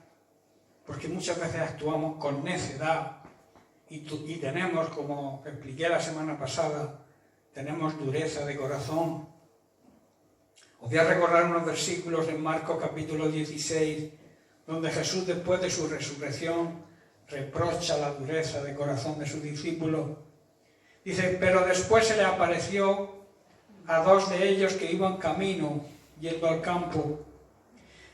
porque muchas veces actuamos con necedad y tenemos, como expliqué la semana pasada, tenemos dureza de corazón. Os voy a recordar unos versículos en Marcos capítulo 16, donde Jesús, después de su resurrección, reprocha la dureza de corazón de sus discípulos. Dice, pero después se le apareció a dos de ellos que iban camino, yendo al campo.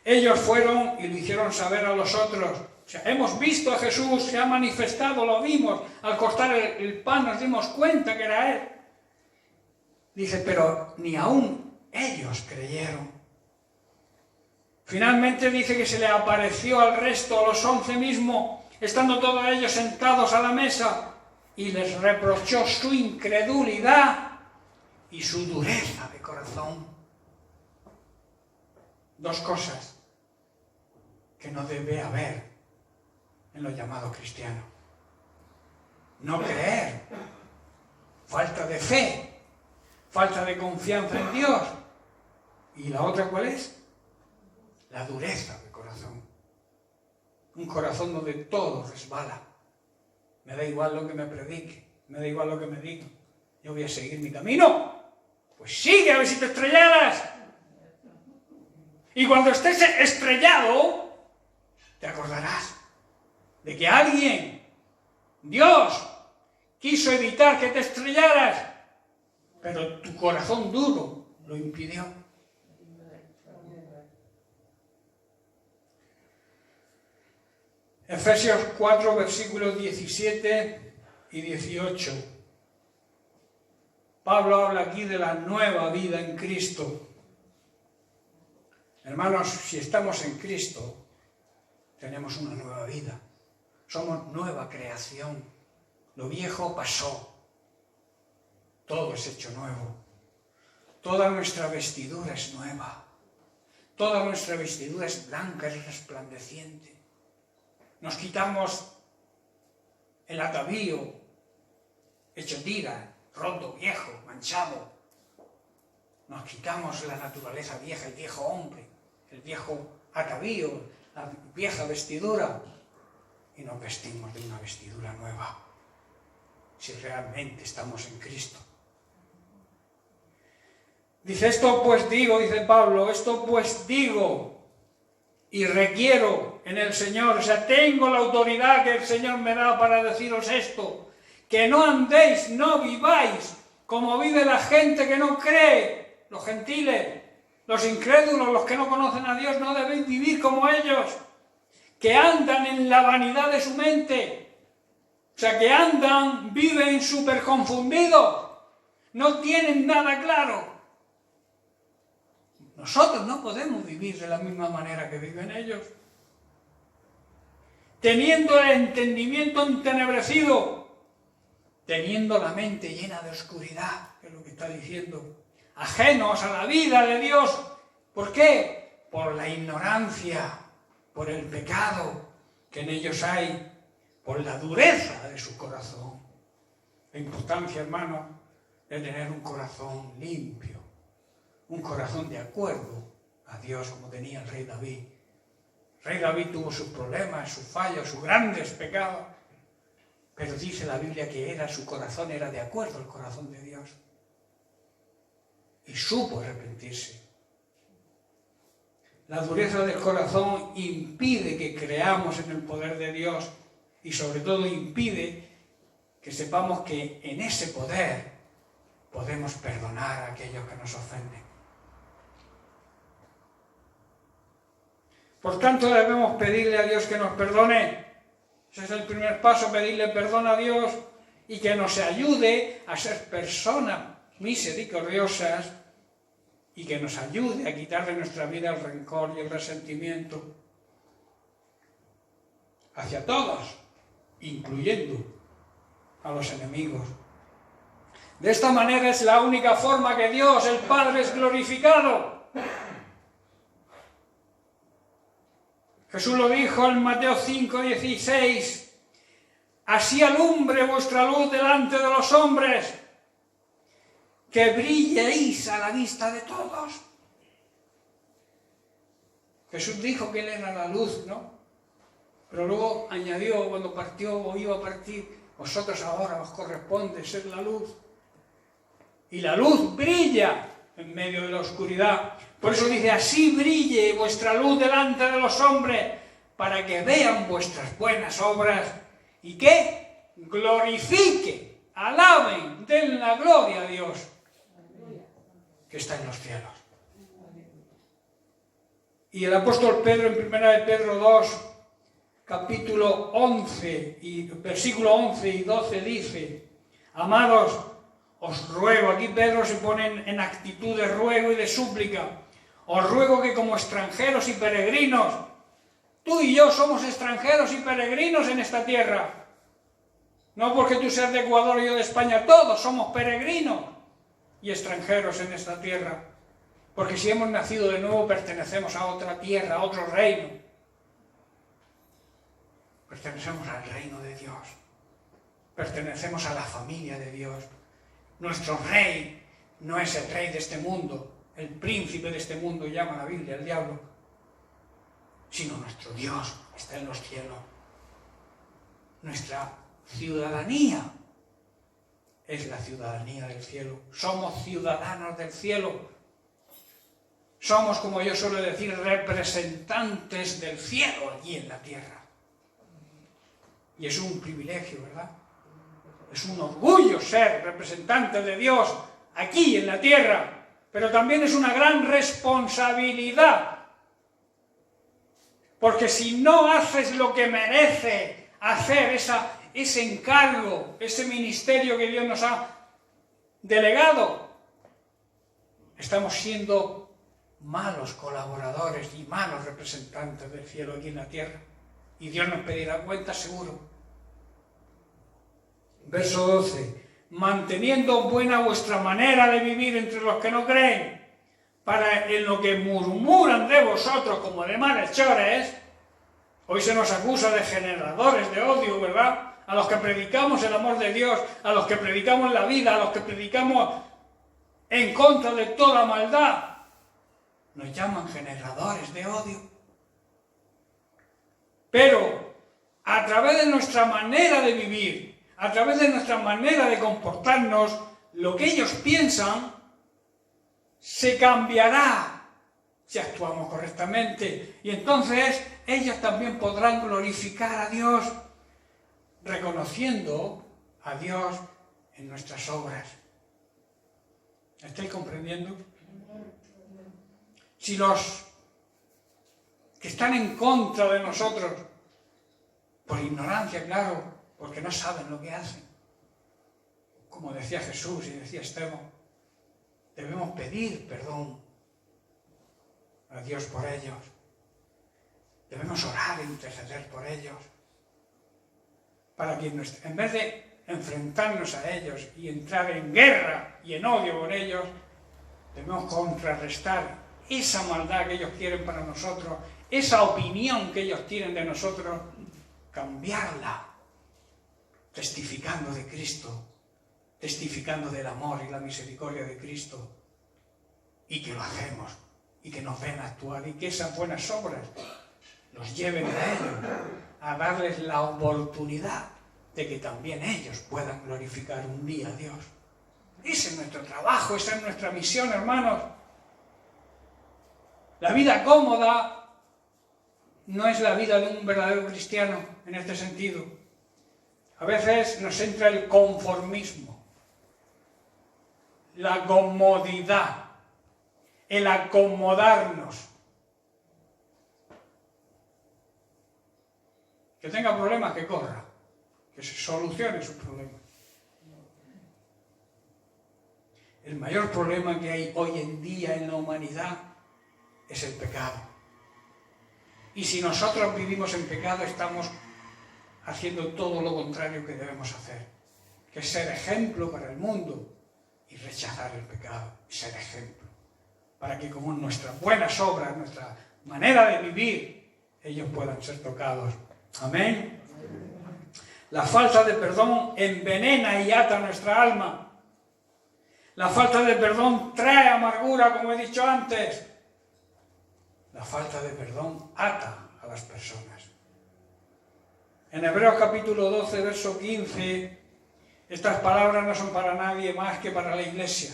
Ellos fueron y lo hicieron saber a los otros. O sea, hemos visto a Jesús, se ha manifestado, lo vimos. Al cortar el pan nos dimos cuenta que era Él. Dice, pero ni aún ellos creyeron. Finalmente dice que se le apareció al resto, a los 11 mismos, estando todos ellos sentados a la mesa, y les reprochó su incredulidad y su dureza de corazón. Dos cosas que no debe haber en los llamados cristianos. No creer, falta de fe, falta de confianza en Dios. ¿Y la otra cuál es? La dureza de corazón. Un corazón donde todo resbala. Me da igual lo que me predique, me da igual lo que me diga. Yo voy a seguir mi camino. Pues sigue, a ver si te estrellaras. Y cuando estés estrellado, te acordarás de que alguien, Dios, quiso evitar que te estrellaras, pero tu corazón duro lo impidió. Efesios 4, versículos 17 y 18. Pablo habla aquí de la nueva vida en Cristo. Hermanos, si estamos en Cristo, tenemos una nueva vida. Somos nueva creación. Lo viejo pasó. Todo es hecho nuevo. Toda nuestra vestidura es nueva. Toda nuestra vestidura es blanca, es resplandeciente. Nos quitamos el atavío hecho tira, roto, viejo, manchado. Nos quitamos la naturaleza vieja, el viejo hombre, el viejo atavío, la vieja vestidura, y nos vestimos de una vestidura nueva, si realmente estamos en Cristo. Dice, esto pues digo, dice Pablo, esto pues digo y requiero en el Señor, o sea, tengo la autoridad que el Señor me da para deciros esto, que no andéis, no viváis como vive la gente que no cree, los gentiles, los incrédulos, los que no conocen a Dios, no debéis vivir como ellos, que andan en la vanidad de su mente, o sea, que andan, viven súper confundidos, no tienen nada claro. Nosotros no podemos vivir de la misma manera que viven ellos. Teniendo el entendimiento entenebrecido, teniendo la mente llena de oscuridad, que es lo que está diciendo, ajenos a la vida de Dios. ¿Por qué? Por la ignorancia, por el pecado que en ellos hay, por la dureza de su corazón. La importancia, hermano, de tener un corazón limpio, un corazón de acuerdo a Dios como tenía el rey David. El rey David tuvo sus problemas, sus fallos, sus grandes pecados, pero dice la Biblia que su corazón era de acuerdo al corazón de Dios. Y supo arrepentirse. La dureza del corazón impide que creamos en el poder de Dios y sobre todo impide que sepamos que en ese poder podemos perdonar a aquellos que nos ofenden. Por tanto, debemos pedirle a Dios que nos perdone. Ese es el primer paso, pedirle perdón a Dios y que nos ayude a ser personas misericordiosas y que nos ayude a quitar de nuestra vida el rencor y el resentimiento hacia todos, incluyendo a los enemigos. De esta manera es la única forma que Dios, el Padre, es glorificado. Jesús lo dijo en Mateo 5:16, así alumbre vuestra luz delante de los hombres, que brilléis a la vista de todos. Jesús dijo que Él era la luz, ¿no? Pero luego añadió, cuando partió o iba a partir, vosotros ahora os corresponde ser la luz. Y la luz brilla en medio de la oscuridad. Por eso dice, así brille vuestra luz delante de los hombres, para que vean vuestras buenas obras y que glorifiquen, alaben, den la gloria a Dios que está en los cielos. Y el apóstol Pedro en 1 de Pedro 2, capítulo 11, y versículo 11 y 12 dice, amados, os ruego, aquí Pedro se pone en actitud de ruego y de súplica, os ruego que como extranjeros y peregrinos, tú y yo somos extranjeros y peregrinos en esta tierra, no porque tú seas de Ecuador y yo de España, todos somos peregrinos y extranjeros en esta tierra, porque si hemos nacido de nuevo pertenecemos a otra tierra, a otro reino, pertenecemos al reino de Dios, pertenecemos a la familia de Dios. Nuestro rey no es el rey de este mundo, el príncipe de este mundo, llama la Biblia, el diablo, sino nuestro Dios está en los cielos. Nuestra ciudadanía es la ciudadanía del cielo. Somos ciudadanos del cielo. Somos, como yo suelo decir, representantes del cielo allí en la tierra. Y es un privilegio, ¿verdad? Es un orgullo ser representante de Dios aquí en la tierra, pero también es una gran responsabilidad. Porque si no haces lo que merece hacer ese encargo, ese ministerio que Dios nos ha delegado, estamos siendo malos colaboradores y malos representantes del cielo aquí en la tierra. Y Dios nos pedirá cuentas seguro. Verso 12. Manteniendo buena vuestra manera de vivir entre los que no creen, para en lo que murmuran de vosotros como de malhechores. Hoy se nos acusa de generadores de odio, ¿verdad? A los que predicamos el amor de Dios, a los que predicamos la vida, a los que predicamos en contra de toda maldad. Nos llaman generadores de odio. Pero a través de nuestra manera de vivir, a través de nuestra manera de comportarnos, lo que ellos piensan se cambiará si actuamos correctamente. Y entonces ellos también podrán glorificar a Dios, reconociendo a Dios en nuestras obras. ¿Estáis comprendiendo? Si los que están en contra de nosotros, por ignorancia, claro, porque no saben lo que hacen, como decía Jesús y decía Esteban, debemos pedir perdón a Dios por ellos. Debemos orar e interceder por ellos, para que en vez de enfrentarnos a ellos y entrar en guerra y en odio por ellos, debemos contrarrestar esa maldad que ellos quieren para nosotros, esa opinión que ellos tienen de nosotros, cambiarla, testificando de Cristo, testificando del amor y la misericordia de Cristo, y que lo hacemos, y que nos ven actuar, y que esas buenas obras los lleven a ellos, a darles la oportunidad de que también ellos puedan glorificar un día a Dios. Ese es nuestro trabajo, esa es nuestra misión, hermanos. La vida cómoda no es la vida de un verdadero cristiano en este sentido. A veces nos entra el conformismo, la comodidad, el acomodarnos. Que tenga problemas, que corra, que se solucione sus problemas. El mayor problema que hay hoy en día en la humanidad es el pecado. Y si nosotros vivimos en pecado, estamos haciendo todo lo contrario que debemos hacer, que es ser ejemplo para el mundo y rechazar el pecado, y ser ejemplo, para que como nuestras buenas obras, nuestra manera de vivir, ellos puedan ser tocados. Amén. La falta de perdón envenena y ata nuestra alma. La falta de perdón trae amargura, como he dicho antes. La falta de perdón ata a las personas. En Hebreos capítulo 12, verso 15, estas palabras no son para nadie más que para la iglesia.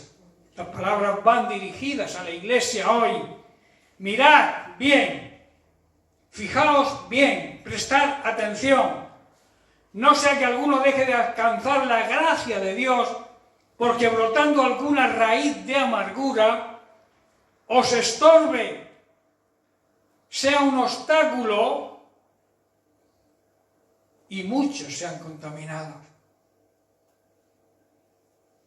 Estas palabras van dirigidas a la iglesia hoy. Mirad bien, fijaos bien, prestad atención. No sea que alguno deje de alcanzar la gracia de Dios, porque brotando alguna raíz de amargura os estorbe, sea un obstáculo y muchos sean contaminados.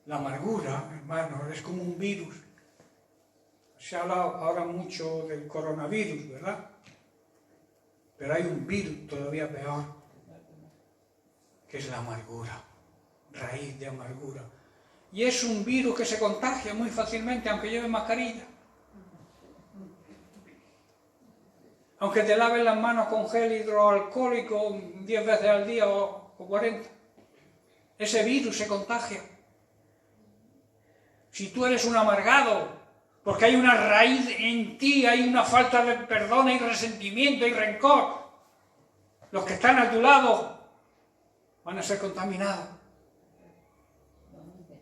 La amargura, hermanos, es como un virus. Se ha hablado ahora mucho del coronavirus, ¿verdad? Pero hay un virus todavía peor, que es la amargura, raíz de amargura. Y es un virus que se contagia muy fácilmente, aunque lleve mascarilla. Aunque te laves las manos con gel hidroalcohólico 10 veces al día o 40. Ese virus se contagia. Si tú eres un amargado, porque hay una raíz en ti, hay una falta de perdón, hay resentimiento, hay rencor, los que están a tu lado van a ser contaminados.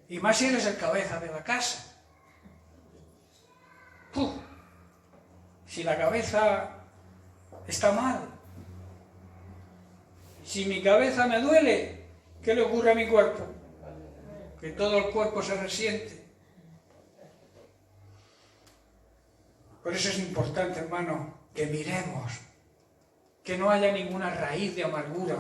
Y más si eres el cabeza de la casa. ¡Puf! Si la cabeza está mal, si mi cabeza me duele, ¿qué le ocurre a mi cuerpo? Que todo el cuerpo se resiente. Por eso es importante, hermano, que miremos, que no haya ninguna raíz de amargura,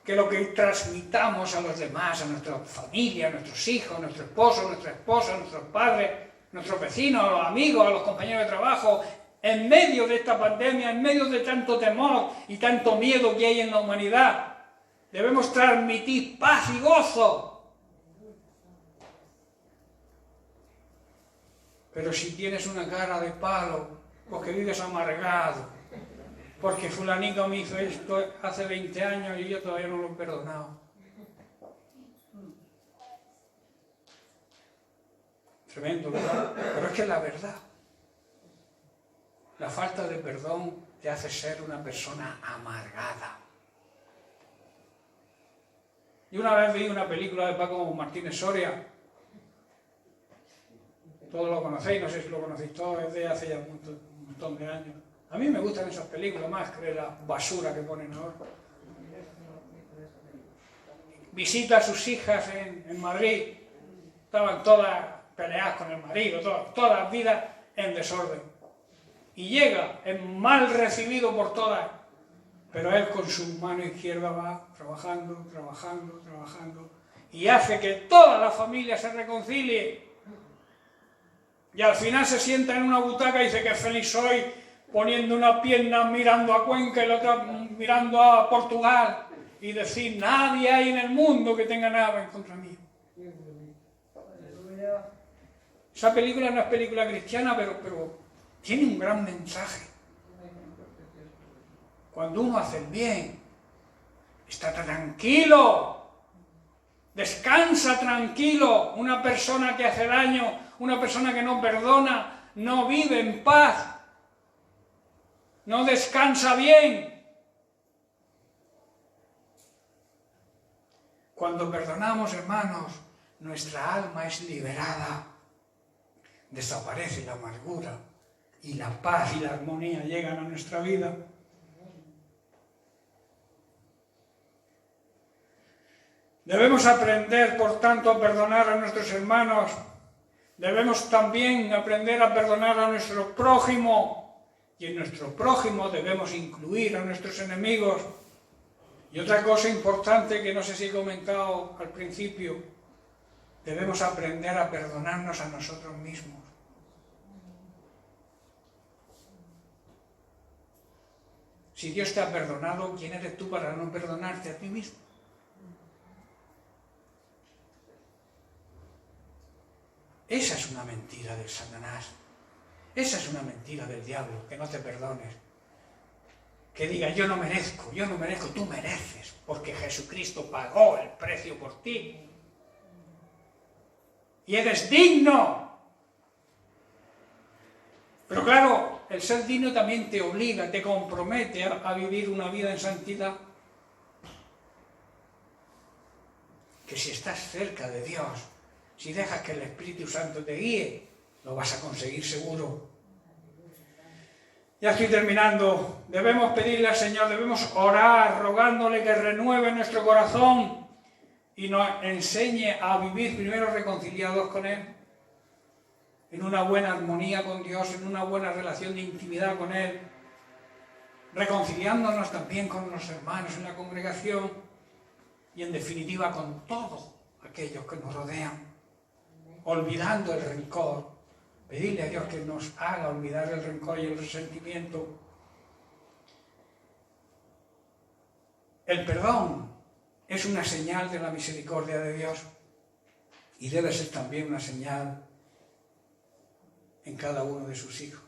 que lo que transmitamos a los demás, a nuestra familia, a nuestros hijos, a nuestro esposo, a nuestra esposa, a nuestros padres, a nuestros vecinos, a los amigos, a los compañeros de trabajo, en medio de esta pandemia, en medio de tanto temor y tanto miedo que hay en la humanidad, debemos transmitir paz y gozo. Pero si tienes una cara de palo, porque vives amargado, porque fulanito me hizo esto hace 20 años y yo todavía no lo he perdonado. Tremendo, ¿verdad? Pero es que es la verdad. La falta de perdón te hace ser una persona amargada. Y una vez vi una película de Paco Martínez Soria. todos lo conocéis, no sé si lo conocéis todos, es de hace ya un montón de años. A mí me gustan esas películas más que la basura que ponen ahora. Visita a sus hijas en Madrid, estaban todas peleadas con el marido, todas las vidas en desorden. Y llega, es mal recibido por todas, pero él con su mano izquierda va trabajando, y hace que toda la familia se reconcilie. Y al final se sienta en una butaca y dice que feliz soy, poniendo una pierna mirando a Cuenca y la otra mirando a Portugal, y decir, nadie hay en el mundo que tenga nada en contra mí. Esa película no es película cristiana, pero tiene un gran mensaje. Cuando uno hace el bien, está tranquilo, descansa tranquilo. Una persona que hace daño, una persona que no perdona, no vive en paz, no descansa bien. Cuando perdonamos, hermanos, nuestra alma es liberada, desaparece la amargura y la paz y la armonía llegan a nuestra vida. Debemos aprender, por tanto, a perdonar a nuestros hermanos. Debemos también aprender a perdonar a nuestro prójimo. Y en nuestro prójimo debemos incluir a nuestros enemigos. Y otra cosa importante que no sé si he comentado al principio, debemos aprender a perdonarnos a nosotros mismos. Si Dios te ha perdonado, ¿quién eres tú para no perdonarte a ti mismo? Esa es una mentira del Satanás. Esa es una mentira del diablo, que no te perdones. Que diga, yo no merezco, tú mereces, porque Jesucristo pagó el precio por ti. Y eres digno. Pero claro, el ser digno también te obliga, te compromete a vivir una vida en santidad. Que si estás cerca de Dios, si dejas que el Espíritu Santo te guíe, lo vas a conseguir seguro. Ya estoy terminando. Debemos pedirle al Señor, debemos orar, rogándole que renueve nuestro corazón y nos enseñe a vivir primero reconciliados con Él, en una buena armonía con Dios, en una buena relación de intimidad con Él, reconciliándonos también con los hermanos en la congregación y en definitiva con todos aquellos que nos rodean, olvidando el rencor. Pedirle a Dios que nos haga olvidar el rencor y el resentimiento. El perdón es una señal de la misericordia de Dios y debe ser también una señal en cada uno de sus hijos.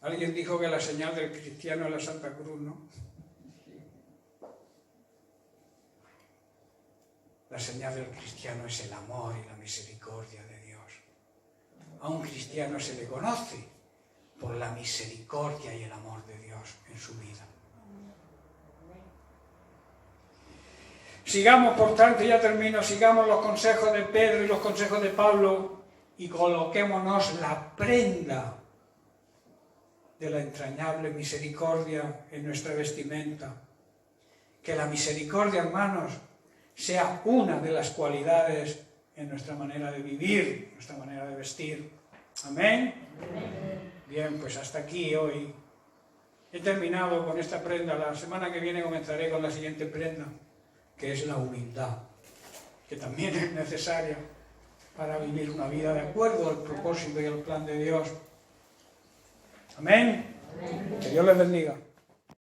Alguien dijo que la señal del cristiano es la Santa Cruz, ¿no? La señal del cristiano es el amor y la misericordia de Dios. A un cristiano se le conoce por la misericordia y el amor de Dios en su vida. Sigamos, por tanto, ya termino, sigamos los consejos de Pedro y los consejos de Pablo y coloquémonos la prenda de la entrañable misericordia en nuestra vestimenta. Que la misericordia, hermanos, sea una de las cualidades en nuestra manera de vivir, nuestra manera de vestir. Amén. Bien, pues hasta aquí hoy. He terminado con esta prenda. La semana que viene comenzaré con la siguiente prenda, que es la humildad, que también es necesaria para vivir una vida de acuerdo al propósito y al plan de Dios. Amén. Que Dios les bendiga.